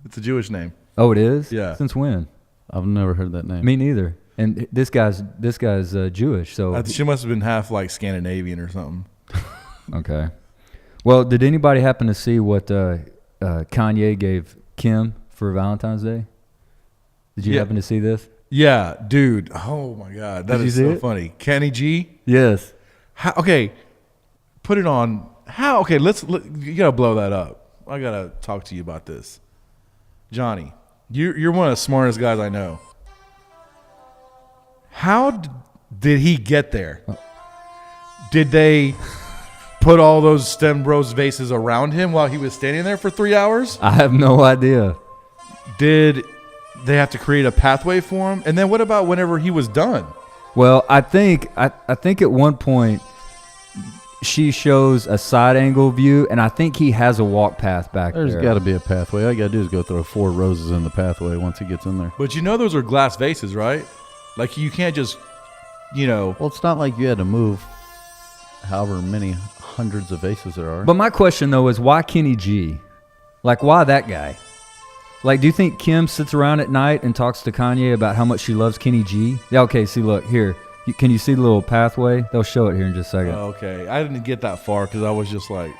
It's a Jewish name. Oh, it is? Yeah. Since when? I've never heard that name. Me neither. And this guy's Jewish, so She must have been half like Scandinavian or something. okay. Well, did anybody happen to see what Kanye gave Kim for Valentine's Day? Did you Yeah. happen to see this? Yeah, dude. Oh my God, that Did you is see so it? funny. Kenny G. Yes. Okay, put it on. How? Okay, you gotta blow that up. I gotta talk to you about this, Johnny. You're one of the smartest guys I know. How did he get there? Did they put all those Stem Bros vases around him while he was standing there for 3 hours? I have no idea. Did they have to create a pathway for him? And then what about whenever he was done? Well, I think at one point she shows a side angle view, and I think he has a walk path back There's there. got to be a pathway. All you got to do is go throw 4 roses in the pathway once he gets in there. But those are glass vases, right? Like you can't just, Well, it's not like you had to move however many hundreds of vases there are. But my question though is why Kenny G? Like, why that guy? Like, do you think Kim sits around at night and talks to Kanye about how much she loves Kenny G? Yeah, okay, see, look, here. Can you see the little pathway? They'll show it here in just a second. Oh, okay. I didn't get that far because I was just like,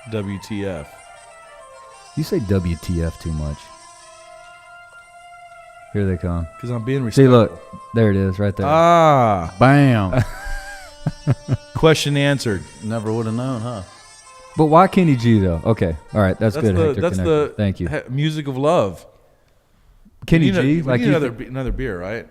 WTF. You say WTF too much. Here they come. Because I'm being See, respectful. look. There it is, right there. Ah, Bam. question answered. Never would have known, huh? But why Kenny G, though? Okay. All right, that's good, Hector. That's Connector. the Thank you. music of love. Kenny We need G, a- we like need you another beer, right?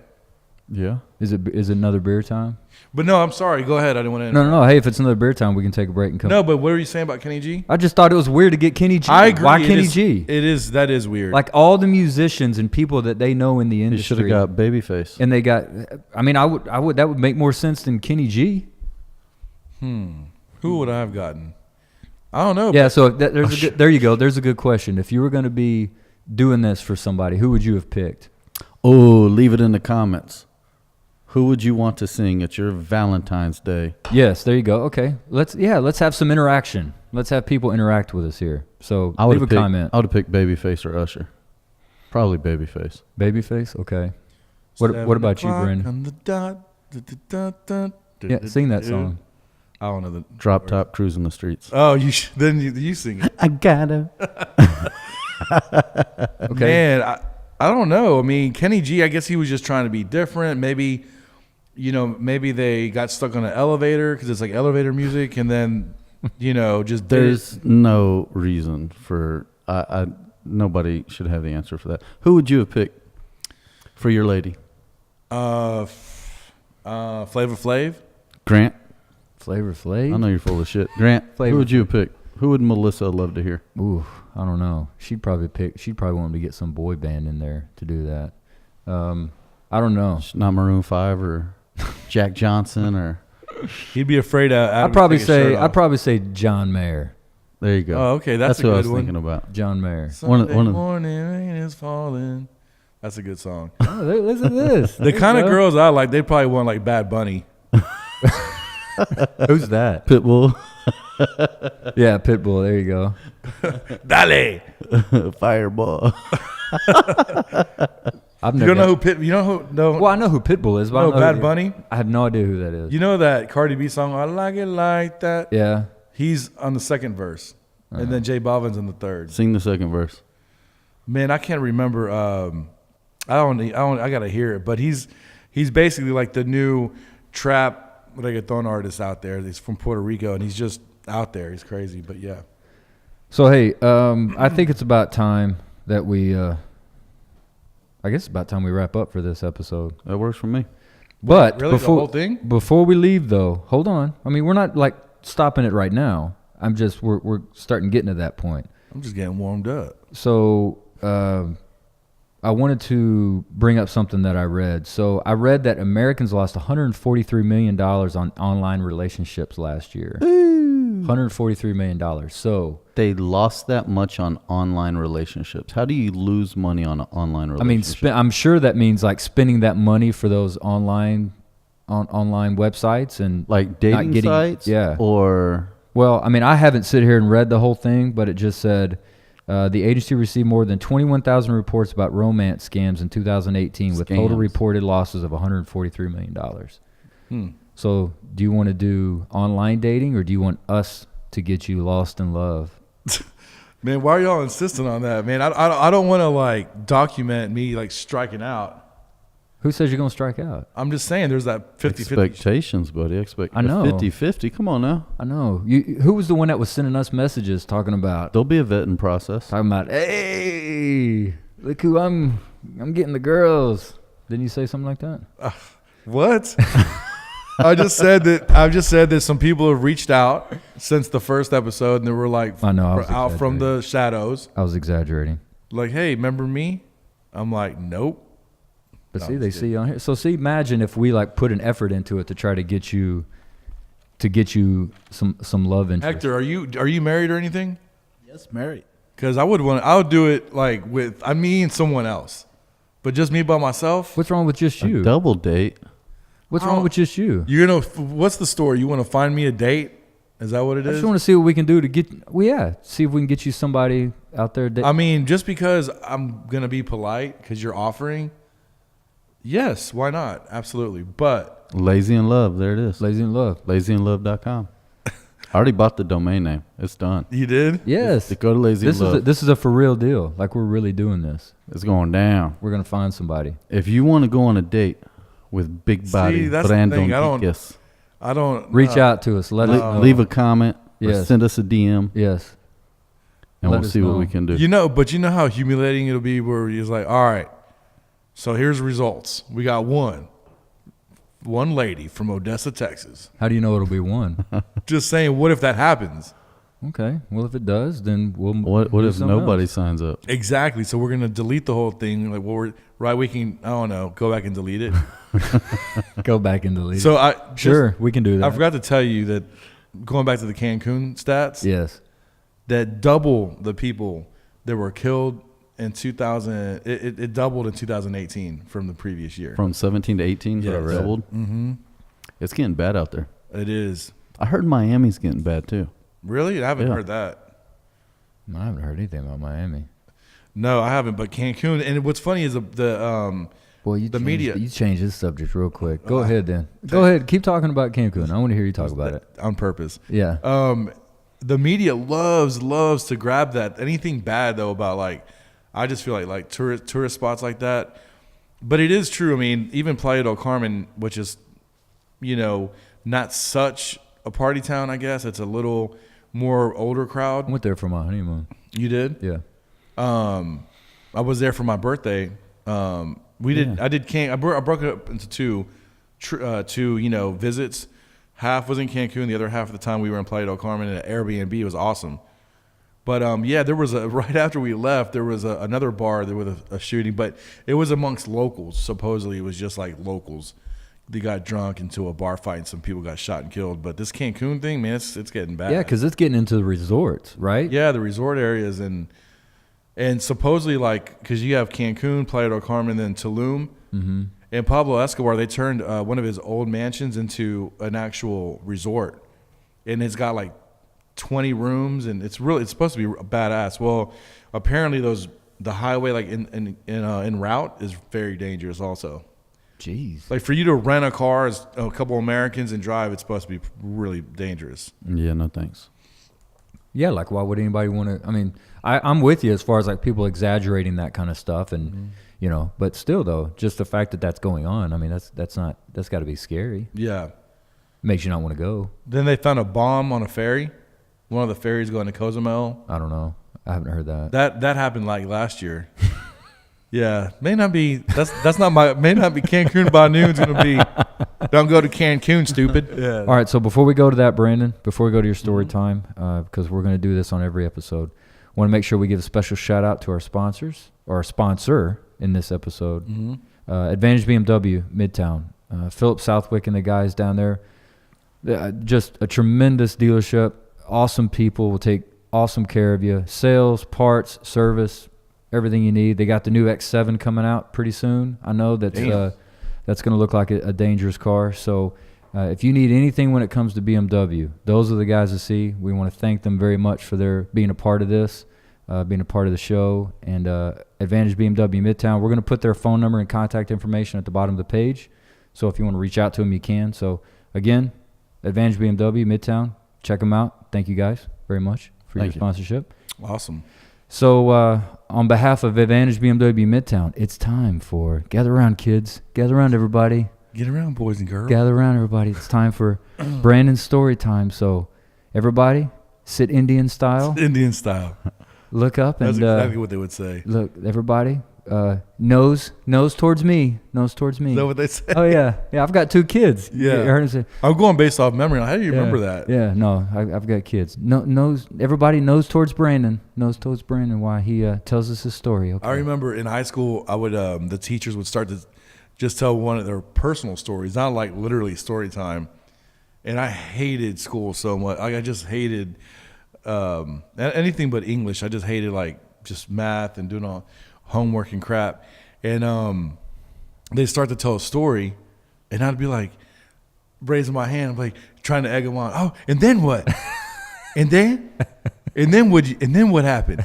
Yeah. is it another beer time? But no, I'm sorry. Go ahead. I didn't want to. No. Hey, if it's another beer time, we can take a break and come. No, but what were you saying about Kenny G? I just thought it was weird to get Kenny G. I agree. Why It Kenny is- G? It is. That is weird. Like all the musicians and people that they know in the He industry. should have got Babyface. And they got. I mean, I would. That would make more sense than Kenny G. who would I have gotten? I don't know. Yeah. So there you go. There's a good question. If you were going to be doing this for somebody, who would you have picked? Oh, leave it in the comments. Who would you want to sing at your Valentine's Day? Yes. There you go. Okay. Let's have some interaction. Let's have people interact with us here. So I would leave a comment. I would have picked Babyface or Usher. Probably Babyface. Babyface. Okay. What about you, 7 o'clock Brandon? on the dot. Yeah, sing that song. I don't know the Drop top cruising the streets. Oh, then you sing it. I gotta. Okay. Man, I don't know. I mean, Kenny G, I guess he was just trying to be different. Maybe, maybe they got stuck on an elevator because it's like elevator music, and then, just There's no reason for nobody should have the answer for that. Who would you have picked for your lady? Flavor Flav. Grant. Flavor Flav. I know you're full of shit. Grant. Flavor Who would you have picked? Who would Melissa love to hear? Ooh, I don't know. She'd probably want him to get some boy band in there to do that. I don't know. Not Maroon 5 or Jack Johnson or. He'd be afraid of. I'd probably say John Mayer. There you go. Oh, okay, that's a who good I was one. thinking about. John Mayer. Sunday one of- morning rain is falling. That's a good song. Oh, listen to this. The kind of girls I like, they probably want like Bad Bunny. Who's that? Pitbull. Yeah, Pitbull. There you go. Dale. Fireball. I've You never. don't know who Pit? You know who? No. Well, I know who Pitbull is, but I No, don't know Bad who- Bunny. I have no idea who that is. You know that Cardi B song? I like it like that. Yeah. He's on the second verse, and then J Balvin's on the third. Sing the second verse. Man, I can't remember. I gotta hear it, but he's basically like the new trap reggaeton artist out there. He's from Puerto Rico, and he's just out there. He's crazy, but yeah. So hey, I think it's about time that we. I guess it's about time we wrap up for this episode. That works for me. But Really, the before whole thing? before we leave, though, hold on. I mean, we're not like stopping it right now. We're starting getting to that point. I'm just getting warmed up. So I wanted to bring up something that I read. So I read that Americans lost $143 million on online relationships last year. $143 million. So They lost that much on online relationships. How do you lose money on an online I mean, relationship? I'm sure that means like spending that money for those online websites and like not dating getting- sites? Yeah. Or Well, I mean, I haven't sit here and read the whole thing, but it just said the agency received more than 21,000 reports about romance scams in 2018 with total Scams. reported losses of $143 million. So do you want to do online dating or do you want us to get you lost in love? Man, why are y'all insisting on that, man? I don't want to like document me like striking out. Who says you're going to strike out? I'm just saying there's that 50-50. expectations, buddy. I know. 50-50. Come on now. I know. Who was the one that was sending us messages talking about There'll be a vetting process. hey, look who I'm getting the girls. Didn't you say something like that? What? I've just said that some people have reached out since the first episode and they were like I know, I was out from the shadows. I was exaggerating. Like, hey, remember me? I'm like, nope. But No, see, I'm they just see you on here. So see, imagine if we like put an effort into it to try to get you some love interest. Hector, are you married or anything? Yes, married. Because I would do it like with someone else, but just me by myself. What's wrong with just A you? double date. What's wrong with just you? What's the story? You want to find me a date? Is that what it I is? just want to see what we can do to get. Well, yeah, see if we can get you somebody out there. I mean, just because I'm gonna be polite because you're offering. Yes, why not? Absolutely, but Lazy in Love. There it is. Lazy in love. LazyInLove.com. I already bought the domain name. It's done. you did. Yes. Go to Lazy in Love. This is a for real deal. Like we're really doing this. It's going down. We're gonna find somebody. If you want to go on a date with Big Body that's the Brandon thing. Dykes, I don't Reach out to us. Let us know. leave a comment or Yes. send us a DM, Yes. and Let we'll us see what know. we can do. You know how humiliating it'll be where he's like, all right, so here's the results. We got one lady from Odessa, Texas. How do you know it'll be one? Just saying, what if that happens? Okay. Well, if it does, then we'll. What do if something nobody else. signs up? Exactly. So we're gonna delete the whole thing. Like, we can, I don't know, go back and delete it. Go back and delete? So it. Sure, we can do that. I forgot to tell you that going back to the Cancun stats, Yes. that double the people that were killed in 2000. It doubled in 2018 from the previous year. From 17 to 18, Yes. doubled. Mm-hmm. It's getting bad out there. It is. I heard Miami's getting bad too. Really? I haven't Yeah. heard that. I haven't heard anything about Miami. No, I haven't. But Cancun, and what's funny is the Boy, The media- You changed this subject real quick. Go ahead then. Go ahead. Keep talking about Cancun. I want to hear you talk about it. on purpose. Yeah. The media loves to grab that. Anything bad though about like, I just feel like tourist spots like that. But it is true. I mean, even Playa del Carmen, which is, not such a party town. I guess it's a little more older crowd. I went there for my honeymoon. You did? Yeah. I was there for my birthday. I broke it up into two visits. Half was in Cancun, the other half of the time we were in Playa del Carmen at Airbnb. It was awesome. But there was right after we left, there was another bar there with a shooting, but it was amongst locals. Supposedly it was just like locals. They got drunk into a bar fight and some people got shot and killed. But this Cancun thing, man, it's getting bad. Yeah, because it's getting into the resorts, right? Yeah, the resort areas and supposedly because you have Cancun, Playa del Carmen, then Tulum, and Pablo Escobar. They turned one of his old mansions into an actual resort, and it's got like 20 rooms, and it's supposed to be badass. Well, apparently the highway like in route is very dangerous also. Jeez. Like for you to rent a car as a couple Americans and drive, it's supposed to be really dangerous. Yeah, no thanks. Yeah, like why would anybody want to? I mean, I'm with you as far as like people exaggerating that kind of stuff, and but still though, just the fact that that's going on. I mean, that's got to be scary. Yeah. Makes you not want to go. Then they found a bomb on a ferry. One of the ferries going to Cozumel. I don't know. I haven't heard that. That happened like last year. Yeah, may not be Cancun by noon's gonna be. Don't go to Cancun, stupid. Yeah. All right, so before we go to that, Brandon, before we go to your story time, because we're going to do this on every episode, Want to make sure we give a special shout out to our sponsors, or our sponsor in this episode, Advantage BMW Midtown. Philip Southwick and the guys down there, just a tremendous dealership, awesome people, will take awesome care of you. Sales, parts, service, everything you need. They got the new X7 coming out pretty soon. I know that's going to look like a dangerous car. So if you need anything when it comes to BMW, those are the guys to see. We want to thank them very much for their being a part of this, being a part of the show. And Advantage BMW Midtown, we're going to put their phone number and contact information at the bottom of the page. So if you want to reach out to them, you can. So again, Advantage BMW Midtown, check them out. Thank you guys very much for your sponsorship. Awesome. So on behalf of Advantage BMW Midtown, it's time for gather around, kids. Gather around, everybody. Get around, boys and girls. Gather around, everybody. It's time for Brandon's story time. So everybody, sit Indian style. Indian style. Look up and that's exactly what they would say. Look, everybody. Nose towards me. Nose towards me. Is that what they say? Oh yeah. I've got 2 kids. Yeah. You heard him say, I'm going based off memory. How do you remember that? Yeah. No, I've got kids. Nose. Everybody nose towards Brandon. Nose towards Brandon. While he tells us his story. Okay. I remember in high school, I would the teachers would start to just tell one of their personal stories, not like literally story time. And I hated school so much. I just hated anything but English. I just hated like just math and doing all homework and crap. And they start to tell a story, and I'd be like raising my hand, I'm like trying to egg them on. Oh, and then what? and then what happened?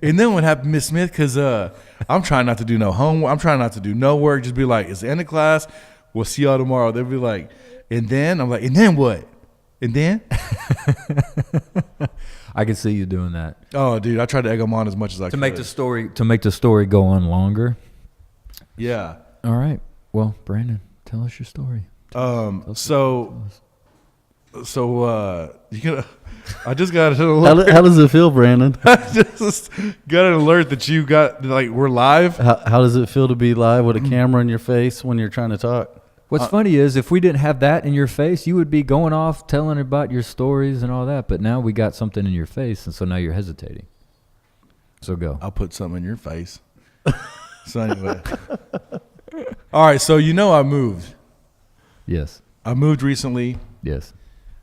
And then what happened, Miss Smith? Because I'm trying not to do no homework. I'm trying not to do no work. Just be like, it's the end of class. We'll see y'all tomorrow. They'll be like, and then? I'm like, and then what? And then? I can see you doing that. Oh, dude, I tried to egg them on as much as I could. To make the story go on longer. Yeah. All right. Well, Brandon, tell us your story. I just got an alert. How does it feel, Brandon? I just got an alert that you got, like, we're live. How does it feel to be live with a camera in your face when you're trying to talk? What's funny is if we didn't have that in your face, you would be going off telling about your stories and all that. But now we got something in your face, and so now you're hesitating. So go. I'll put something in your face. So anyway. All right, so I moved. Yes. I moved recently. Yes.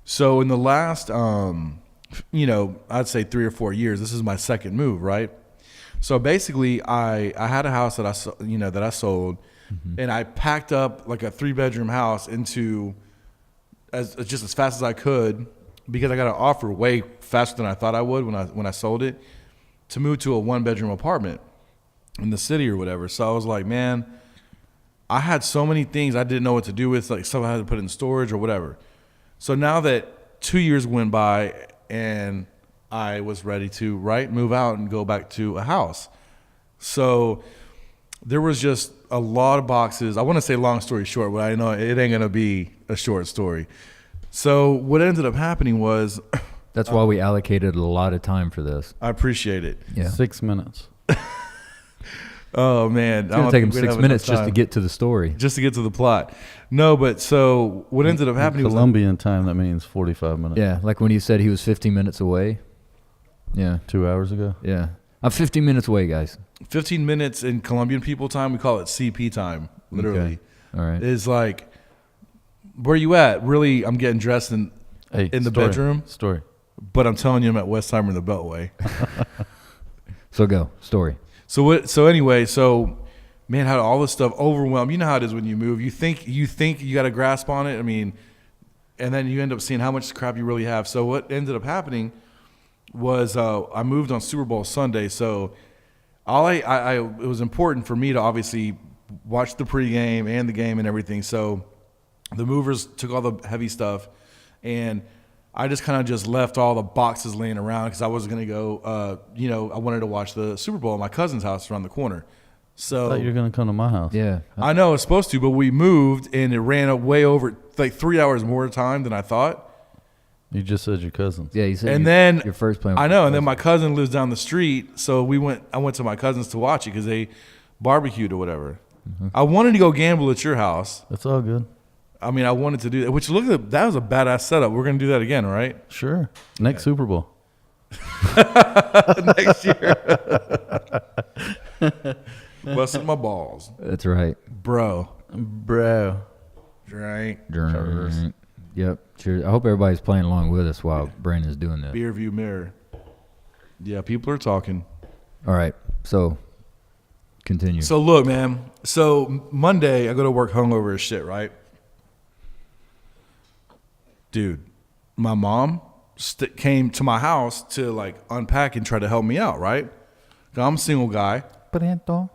So in the last, I'd say 3 or 4 years, this is my second move, right? So basically, I had a house that I sold, and I packed up like a 3-bedroom house into as fast as I could, because I got an offer way faster than I thought I would when I sold it, to move to a 1-bedroom apartment in the city or whatever. So I was like, man, I had so many things I didn't know what to do with, like stuff I had to put in storage or whatever. So now that 2 years went by and I was ready to move out and go back to a house. So there was just a lot of boxes. I want to say long story short, but I know it ain't going to be a short story. So what ended up happening was... That's why we allocated a lot of time for this. I appreciate it. Yeah. 6 minutes. Oh, man. It's going to take them 6 minutes just to get to the story. Just to get to the plot. No, but so what ended up happening was... Colombian time, that means 45 minutes. Yeah, like when you said he was 15 minutes away. Yeah. 2 hours ago? Yeah. I'm 15 minutes away, guys. 15 minutes in Colombian people time, we call it CP time, literally. Okay. All right. It's like, where you at? Really, I'm getting dressed in the bedroom. Story. But I'm telling you, I'm at Westheimer in the Beltway. So go. Story. So anyway, man, how all this stuff overwhelmed. You know how it is when you move. You think you got a grasp on it. I mean, and then you end up seeing how much crap you really have. So what ended up happening was I moved on Super Bowl Sunday. So it was important for me to obviously watch the pregame and the game and everything. So the movers took all the heavy stuff, and I just kind of just left all the boxes laying around because I was going to go, I wanted to watch the Super Bowl at my cousin's house around the corner. So I thought you were going to come to my house. Yeah. I know I was supposed to, but we moved and it ran way over, like 3 hours more time than I thought. You just said your cousins. Yeah, you said your first plan. I know, and then my cousin lives down the street, so I went to my cousin's to watch it because they barbecued or whatever. Mm-hmm. I wanted to go gamble at your house. That's all good. I mean, I wanted to do that, which that was a badass setup. We're going to do that again, right? Sure. Next Super Bowl. next year. Busting my balls. That's right. Bro. Drink. Cheers. Yep. Cheers. I hope everybody's playing along with us while Brandon's doing this. Beer view mirror. Yeah, people are talking. All right. So, continue. So look, man. So Monday, I go to work hungover as shit, right? Dude, my mom came to my house to like unpack and try to help me out, right? 'Cause I'm a single guy. Brandon,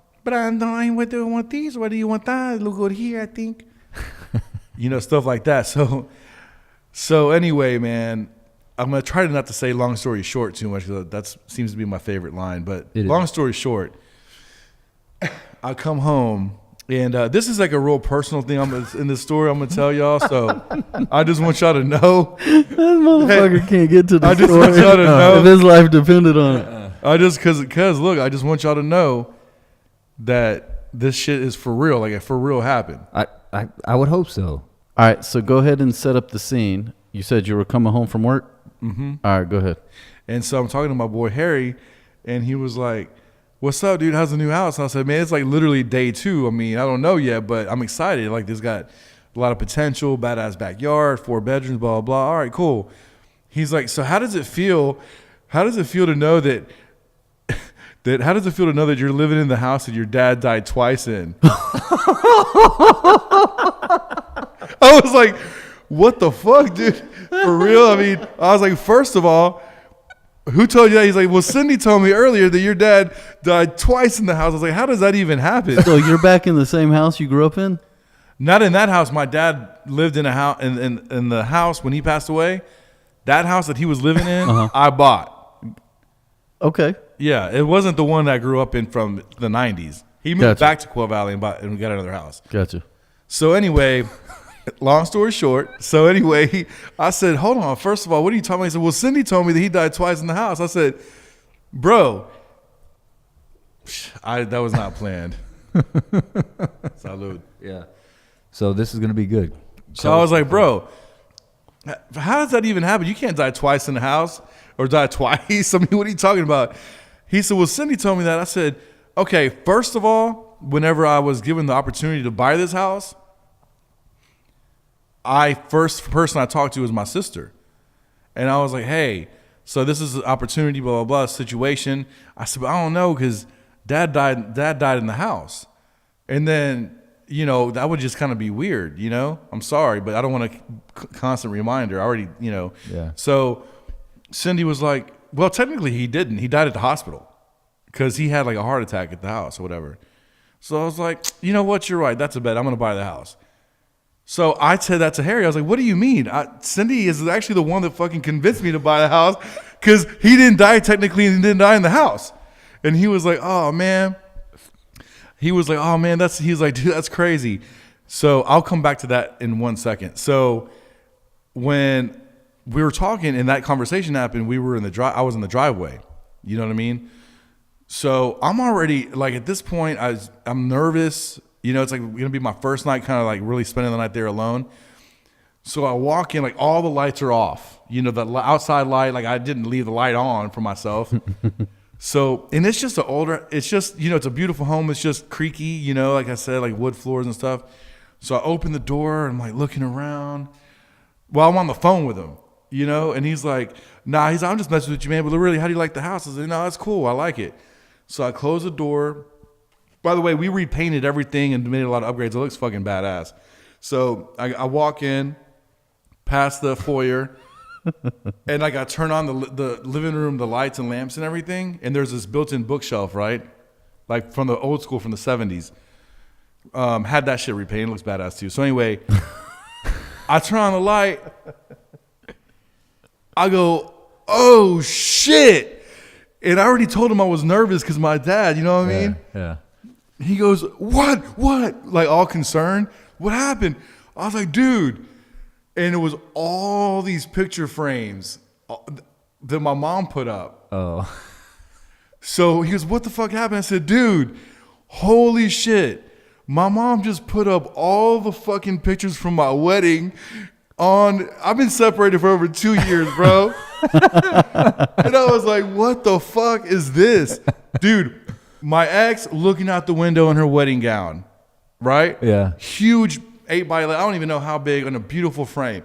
what do you want these? What do you want that? Look good here, I think. You know, stuff like that. So anyway, man, I'm gonna try not to say long story short too much because that seems to be my favorite line. But long story short, I come home and this is like a real personal thing. In this story I'm gonna tell y'all. So I just want y'all to know. This motherfucker can't get to the I just story want y'all to know if his life depended on it. I just cause look, I just want y'all to know that this shit is for real. Like it for real happened. I would hope so. All right, so go ahead and set up the scene. You said you were coming home from work? Mm-hmm. All right, go ahead. And so I'm talking to my boy Harry, and he was like, "What's up, dude? How's the new house?" And I said, "Man, it's like literally day 2. I mean, I don't know yet, but I'm excited. Like this got a lot of potential, badass backyard, 4 bedrooms, blah, blah, blah. All right, cool." He's like, "So how does it feel? How does it feel to know that how does it feel to know that you're living in the house that your dad died twice in?" I was like, what the fuck, dude? For real? I mean, I was like, first of all, who told you that? He's like, well, Cindy told me earlier that your dad died twice in the house. I was like, how does that even happen? So you're back in the same house you grew up in? Not in that house. My dad lived in a house in the house when he passed away. That house that he was living in, I bought. Okay. Yeah, it wasn't the one that I grew up in from the 90s. He moved back to Quail Valley and we got another house. Gotcha. So anyway, long story short. So anyway, I said, hold on. First of all, what are you talking about? He said, well, Cindy told me that he died twice in the house. I said, bro, that was not planned. Salud. Yeah. So this is going to be good. So I was like, bro, how does that even happen? You can't die twice in the house or die twice. I mean, what are you talking about? He said, well, Cindy told me that. I said, okay, first of all, whenever I was given the opportunity to buy this house, first person I talked to was my sister. And I was like, hey, so this is an opportunity, blah, blah, blah, situation. I said, but I don't know because dad died in the house. And then, you know, that would just kind of be weird, you know? I'm sorry, but I don't want a constant reminder. I already, you know. Yeah. So Cindy was like, well, technically he didn't. He died at the hospital because he had like a heart attack at the house or whatever. So I was like, you know what? You're right. That's a bet. I'm going to buy the house. So I said that to Harry. I was like, what do you mean? Cindy is actually the one that fucking convinced me to buy the house because he didn't die technically and he didn't die in the house. And he was like, oh, man. He was like, oh, man, he's like, dude, that's crazy. So I'll come back to that in 1 second. So when we were talking and that conversation happened, I was in the driveway. You know what I mean? So I'm already, like, at this point, I'm nervous. You know, it's like going to be my first night kind of like really spending the night there alone. So I walk in, like all the lights are off. You know, the outside light, like I didn't leave the light on for myself. So, and it's just it's just, you know, it's a beautiful home. It's just creaky, you know, like I said, like wood floors and stuff. So I open the door and I'm like looking around while I'm on the phone with him, you know, and he's like, nah, I'm just messing with you, man. But really, how do you like the house? I said, no, that's cool. I like it. So I close the door. By the way, we repainted everything and made a lot of upgrades. It looks fucking badass. So I walk in, past the foyer, and like I turn on the living room, the lights and lamps and everything, and there's this built-in bookshelf, right? Like from the old school, from the 70s. Had that shit repainted. It looks badass too. So anyway, I turn on the light. I go, oh shit. And I already told him I was nervous because my dad, you know what I mean? Yeah. He goes, what? Like all concerned. What happened? I was like, dude. And it was all these picture frames that my mom put up. Oh. So he goes, what the fuck happened? I said, dude, holy shit. My mom just put up all the fucking pictures from my wedding I've been separated for over 2 years, bro. And I was like, what the fuck is this? Dude, my ex looking out the window in her wedding gown, right? Yeah. Huge 8x11, I don't even know how big, on a beautiful frame.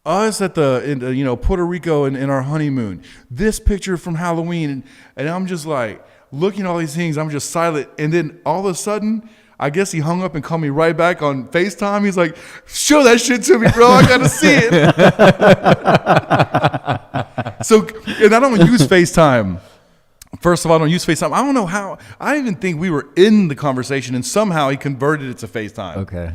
Us at Puerto Rico in our honeymoon. This picture from Halloween. And I'm just like, looking at all these things, I'm just silent. And then all of a sudden, I guess he hung up and called me right back on FaceTime. He's like, show that shit to me, bro. I got to see it. So, and I don't use FaceTime. First of all, I don't use FaceTime. I don't know how. I even think we were in the conversation, and somehow he converted it to FaceTime. Okay.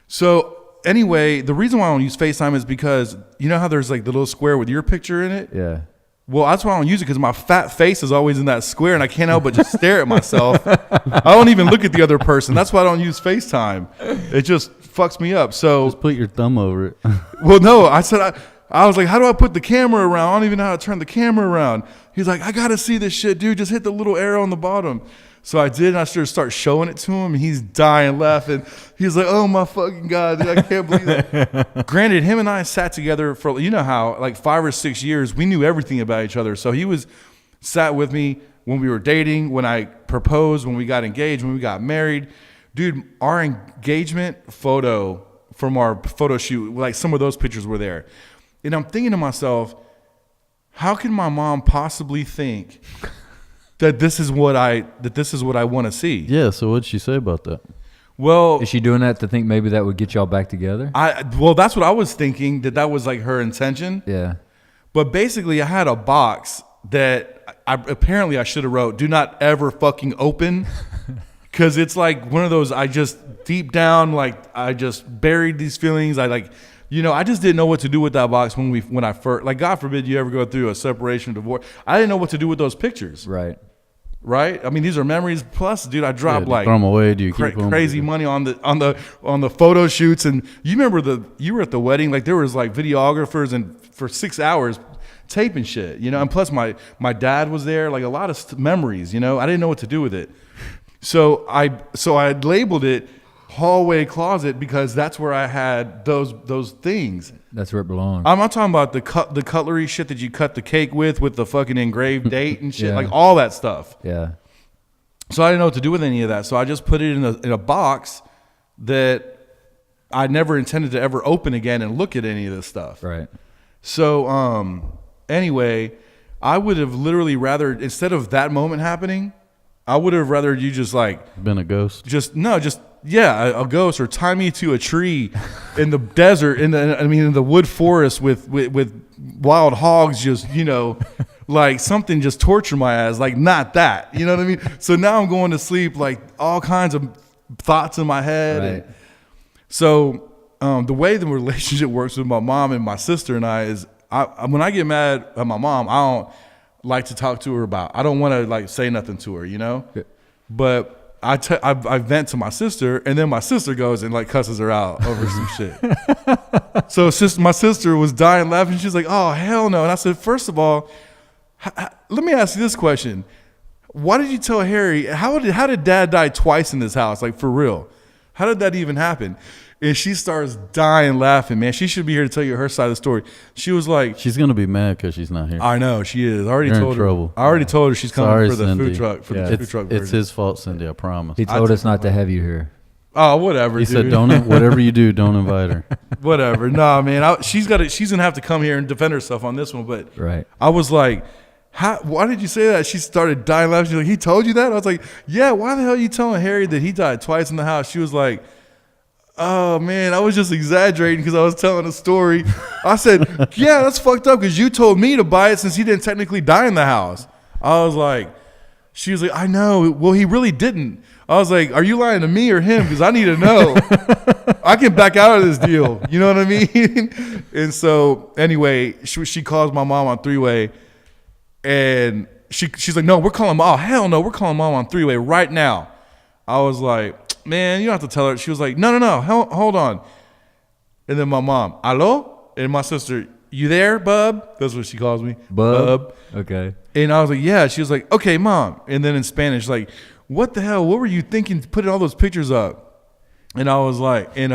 So anyway, the reason why I don't use FaceTime is because you know how there's like the little square with your picture in it? Yeah. Well, that's why I don't use it, because my fat face is always in that square, and I can't help but just stare at myself. I don't even look at the other person. That's why I don't use FaceTime. It just fucks me up. So Just put your thumb over it. well, no, I said I was like, how do I put the camera around? I don't even know how to turn the camera around. He's like, I gotta see this shit, dude. Just hit the little arrow on the bottom. So I did, and I started start showing it to him, and he's dying laughing. He's like, oh my fucking God, dude, I can't believe it. Granted, him and I sat together for, you know how, like 5 or 6 years, we knew everything about each other. So he sat with me when we were dating, when I proposed, when we got engaged, when we got married. Dude, our engagement photo from our photo shoot, like some of those pictures were there. And I'm thinking to myself, how can my mom possibly think that this is what I want to see? Yeah, so what'd she say about that? Well, Is she doing that to think maybe that would get y'all back together? well, that's what I was thinking, that was like her intention. Yeah. But basically, I had a box that apparently I should have wrote, do not ever fucking open. Because it's like one of those, I just deep down, like I just buried these feelings. I just didn't know what to do with that box when I first, like, God forbid you ever go through a separation, divorce. I didn't know what to do with those pictures. Right? I mean, these are memories. Plus, dude, I dropped do you throw them away? Do you keep them? Crazy money on the photo shoots. And you remember you were at the wedding, like there was like videographers and for 6 hours taping shit, and plus my dad was there, like a lot of memories, I didn't know what to do with it. So I labeled it hallway closet because that's where I had those things. That's where it belongs. I'm not talking about the cutlery shit that you cut the cake with the fucking engraved date and shit, Yeah. like all that stuff. Yeah. So I didn't know what to do with any of that. So I just put it in a box that I never intended to ever open again and look at any of this stuff. Right. So anyway, I would have literally rather, instead of that moment happening, I would have rather you just like Been a ghost? a ghost, or tie me to a tree in the desert, in the wood forest with wild hogs, just, like something, just torture my ass, like not that, you know what I mean? So now I'm going to sleep, like all kinds of thoughts in my head. Right. And so the way the relationship works with my mom and my sister and I is, when I get mad at my mom, I don't like to talk to her about. I don't want to like say nothing to her, Yeah. But I vent to my sister, and then my sister goes and like cusses her out over some shit. So my sister was dying laughing. She's like, "Oh hell no!" And I said, first of all, let me ask you this question: why did you tell Harry? How did Dad die twice in this house? Like for real? How did that even happen? And she starts dying laughing, man. She should be here to tell you her side of the story. She was like, She's going to be mad because she's not here. I know, she is. I already You're in told her. trouble. I already told her she's coming Sorry, for the Cindy. food truck. The food truck version. It's his fault, Cindy, I promise. He told us not to have you here. Oh, whatever, He dude. said, "Don't whatever you do, don't invite her." Whatever. Nah, man. She's going to have to come here and defend herself on this one. But Right. I was like, why did you say that? She started dying laughing. She's like, he told you that? I was like, yeah, why the hell are you telling Harry that he died twice in the house? She was like, oh, man, I was just exaggerating because I was telling a story. I said, yeah, that's fucked up because you told me to buy it since he didn't technically die in the house. I was like, she was like, I know. Well, he really didn't. I was like, are you lying to me or him? Because I need to know. I can back out of this deal. You know what I mean? And so anyway, she calls my mom on three-way, and she's like, no, we're calling mom. Oh, hell no, we're calling mom on three-way right now. I was like, man, you don't have to tell her. She was like, no, hold on. And then my mom, hello? And my sister, you there, bub? That's what she calls me. Bub? Okay. And I was like, yeah. She was like, okay, mom. And then in Spanish, like, what the hell? What were you thinking putting all those pictures up? And I was like, and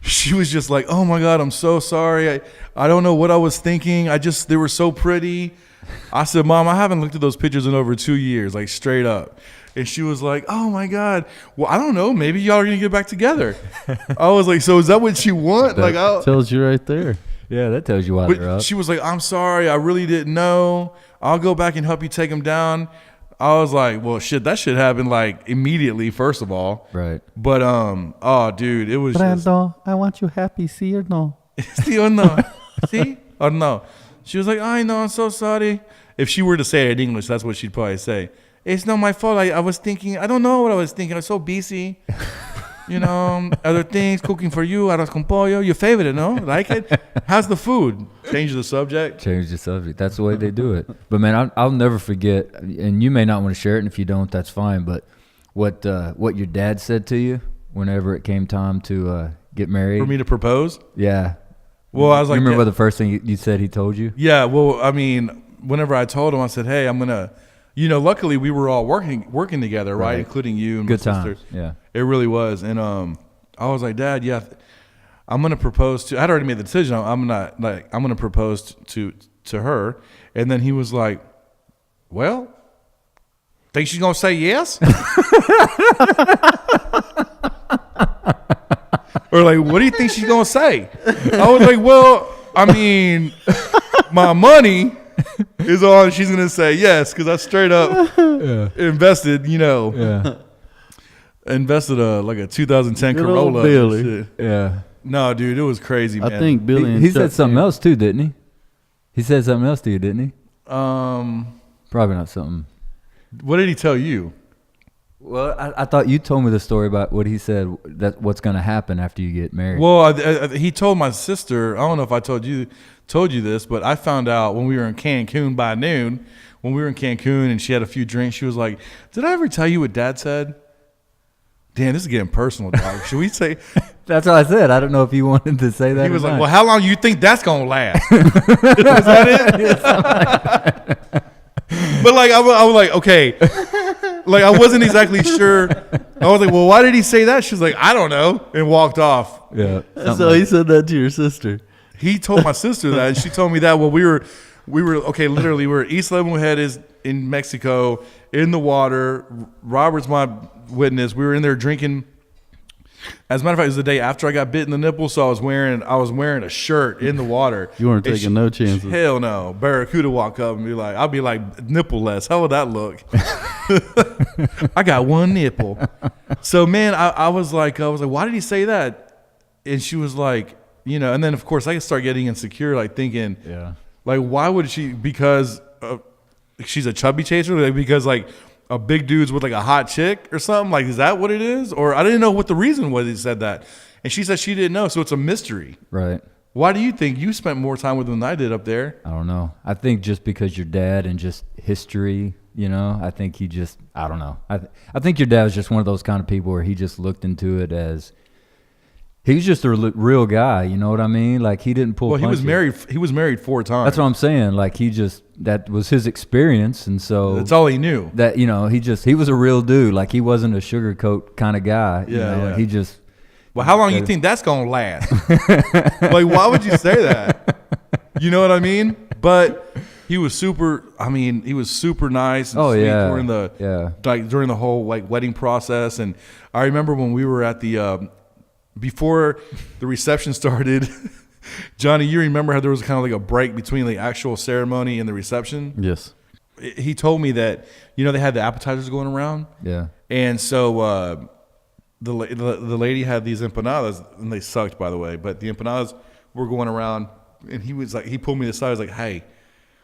she was just like, oh my God, I'm so sorry. I don't know what I was thinking. They were so pretty. I said, Mom, I haven't looked at those pictures in over 2 years, like straight up. And she was like, oh my God. Well, I don't know. Maybe y'all are going to get back together. I was like, so is that what you want? That tells you right there. Yeah, that tells you why they're up. She was like, I'm sorry. I really didn't know. I'll go back and help you take them down. I was like, well, shit, that should happen like immediately, first of all. Right. But, oh, dude, it was just. Brando, I want you happy, see or no? See or no? See or no? She was like, I know, I'm so sorry. If she were to say it in English, that's what she'd probably say. It's not my fault. I was thinking, I don't know what I was thinking. I was so busy. You know, other things, cooking for you, arroz con pollo. Your favorite, no? Like it? How's the food? Change the subject. Change the subject. That's the way they do it. But, man, I'll never forget, and you may not want to share it, and if you don't, that's fine. But what your dad said to you whenever it came time to get married. For me to propose? Yeah. Well, I was like, you remember the first thing you said he told you? Yeah, well, I mean, whenever I told him, I said, hey, I'm going to, luckily we were all working together, right? Including you and Good my times. sister. Yeah. It really was. And I was like, Dad, yeah, I'm going to propose to, I'd already made the decision. I'm going to propose to her. And then he was like, well, think she's going to say yes? Or like, what do you think she's going to say? I was like, well, I mean, my money is on. She's going to say yes because I straight up invested, invested like a 2010 Good old Corolla. Billy. Shit. Yeah. No, dude, it was crazy, man. I think Billy and He Chuck said something else too, didn't he? He said something else to you, didn't he? Probably not something. What did he tell you? Well, I thought you told me the story about what he said, that what's going to happen after you get married. Well, he told my sister. I don't know if I told you this, but I found out when we were in Cancun by noon. When we were in Cancun and she had a few drinks, she was like, "Did I ever tell you what Dad said?" Damn, this is getting personal, dog. Should we say? That's what I said. I don't know if you wanted to say that. He was or like, not. "Well, how long do you think that's gonna last?" Was that it? But like, I was like, okay, like I wasn't exactly sure. I was like, well, why did he say that? She was like, I don't know, and walked off. Yeah. So he said that to your sister. He told my sister that, and she told me that. Well, we were okay. Literally, we were East Leavenworth Head is in Mexico in the water. Robert's my witness. We were in there drinking. As a matter of fact, it was the day after I got bit in the nipple, so I was wearing a shirt in the water. You weren't taking no chances. Hell no. Barracuda walk up and be like, I'll be like nipple-less. How would that look? I got one nipple. So man, I was like, why did he say that? And she was like, and then of course I start getting insecure, like thinking, like why would she? Because she's a chubby chaser, like because like. A big dude's with like a hot chick or something? Like, is that what it is? Or I didn't know what the reason was he said that. And she said she didn't know, so it's a mystery. Right. Why do you think you spent more time with him than I did up there? I don't know. I think just because your dad and just history, I think he just, I don't know. I think your dad was just one of those kind of people where he just looked into it as, he's just a real guy, you know what I mean? Like he didn't pull punches. He was married 4 times. That's what I'm saying. Like that was his experience, and so that's all he knew. That he was a real dude. Like he wasn't a sugarcoat kind of guy. Yeah. He just. Well, how long do you think that's gonna last? Like, why would you say that? You know what I mean? But he was super. I mean, he was super nice and sweet during the whole like wedding process. And I remember when we were at the before the reception started. Johnny, you remember how there was kind of like a break between the actual ceremony and the reception? Yes. He told me that, they had the appetizers going around. Yeah. And so the lady had these empanadas, and they sucked, by the way. But the empanadas were going around, and he pulled me aside. He was like, hey,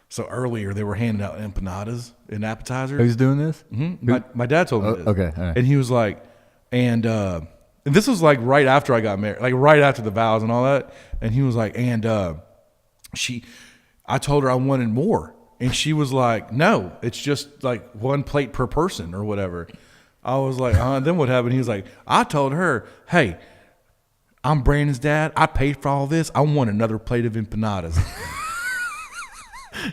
so earlier they were handing out empanadas and appetizers. Who's doing this? Mm-hmm. My dad told me this. Okay. All right. and he was like, and this was like right after I got married, like right after the vows and all that. And he was like, and I told her I wanted more. And she was like, no, it's just like 1 plate per person or whatever. I was like, then what happened? He was like, I told her, hey, I'm Brandon's dad. I paid for all this. I want another plate of empanadas.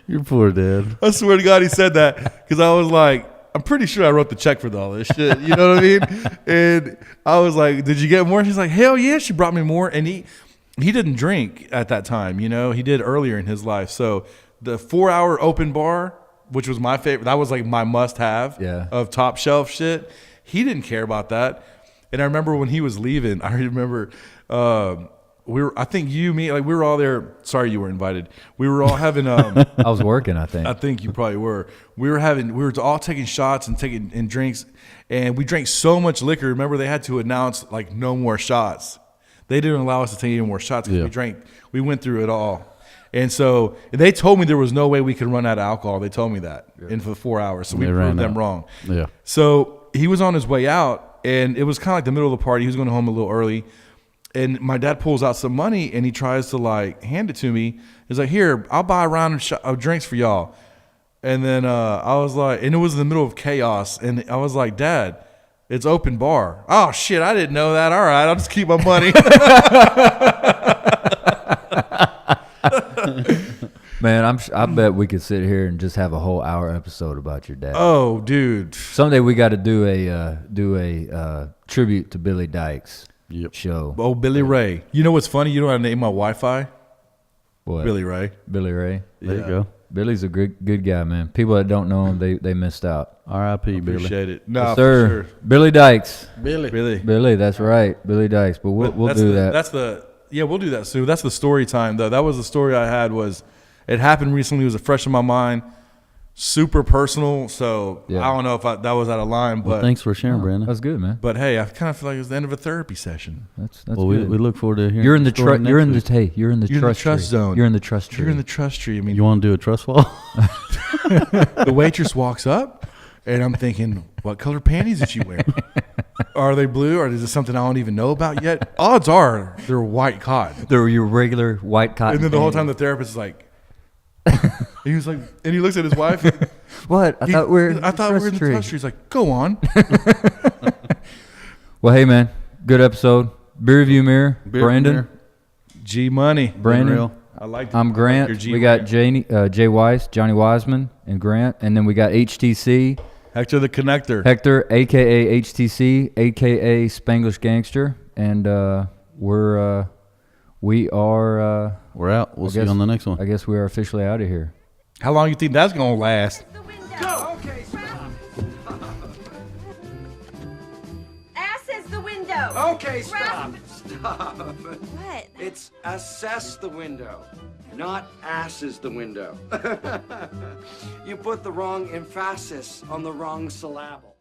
Your poor dad. I swear to God he said that because I was like, I'm pretty sure I wrote the check for all this shit. You know what I mean? And I was like, did you get more? She's like, hell yeah, she brought me more. And he didn't drink at that time, you know, he did earlier in his life. So the 4-hour open bar, which was my favorite, that was like my must have of top shelf shit. He didn't care about that. And I remember when he was leaving, I remember I think you, me, like we were all there. Sorry you were invited. We were all having I was working, I think. I think you probably were. We were all taking shots and taking drinks, and we drank so much liquor. Remember, they had to announce like no more shots. They didn't allow us to take any more shots because we went through it all. And so they told me there was no way we could run out of alcohol. They told me that in for 4 hours. So we proved them wrong. Yeah. So he was on his way out, and it was kind of like the middle of the party. He was going home a little early. And my dad pulls out some money, and he tries to like hand it to me. He's like, here, I'll buy a round of drinks for y'all. And then I was like, and it was in the middle of chaos. And I was like, Dad, it's open bar. Oh, shit, I didn't know that. All right, I'll just keep my money. Man, I bet we could sit here and just have a whole hour episode about your dad. Oh, dude. Someday we got to do a tribute to Billy Dykes show. Oh, Billy Ray. You know what's funny? You know what I named my Wi-Fi? What? Billy Ray. Billy Ray. There you go. Billy's a good guy, man. People that don't know him, they missed out. R.I.P. Billy. Appreciate it. No, Yes, for sir. sure. Billy Dykes. Billy. That's right. Billy Dykes. But we'll do that. We'll do that soon. That's the story time, though. That was the story I had. It happened recently. It was fresh in my mind. Super personal. So I don't know if that was out of line. But Thanks for sharing, Brandon. That's good, man. But hey, I kind of feel like it was the end of a therapy session. That's well, good. we look forward to hearing. You're in the story next week. You're in the trust tree. zone. You're in the trust tree. You're in the trust tree. I mean, You want to do a trust fall? the waitress walks up, and I'm thinking, what color panties is she wearing? Are they blue, or is it something I don't even know about yet? Odds are they're white cotton. They're your regular white cotton. And then the whole panties. time the therapist is like, he was like, and he looks at his wife. What? I thought we were in the trust tree. He's like, go on. Well, hey, man. Good episode. Beer Review Mirror. Brandon. G Money. Brandon. I like. I'm Grant. We got Jweis, Johnny Weisman, and Grant. And then we got HTC. Hector the Connector. Hector, a.k.a. HTC, a.k.a. Spanglish Gangster. And we're out. We'll see you on the next one. I guess we are officially out of here. How long you think that's gonna last? The window. Go! Okay, stop. Ass is the window. Okay, stop. Stop. What? It's assess the window, not ass is the window. You put the wrong emphasis on the wrong syllable.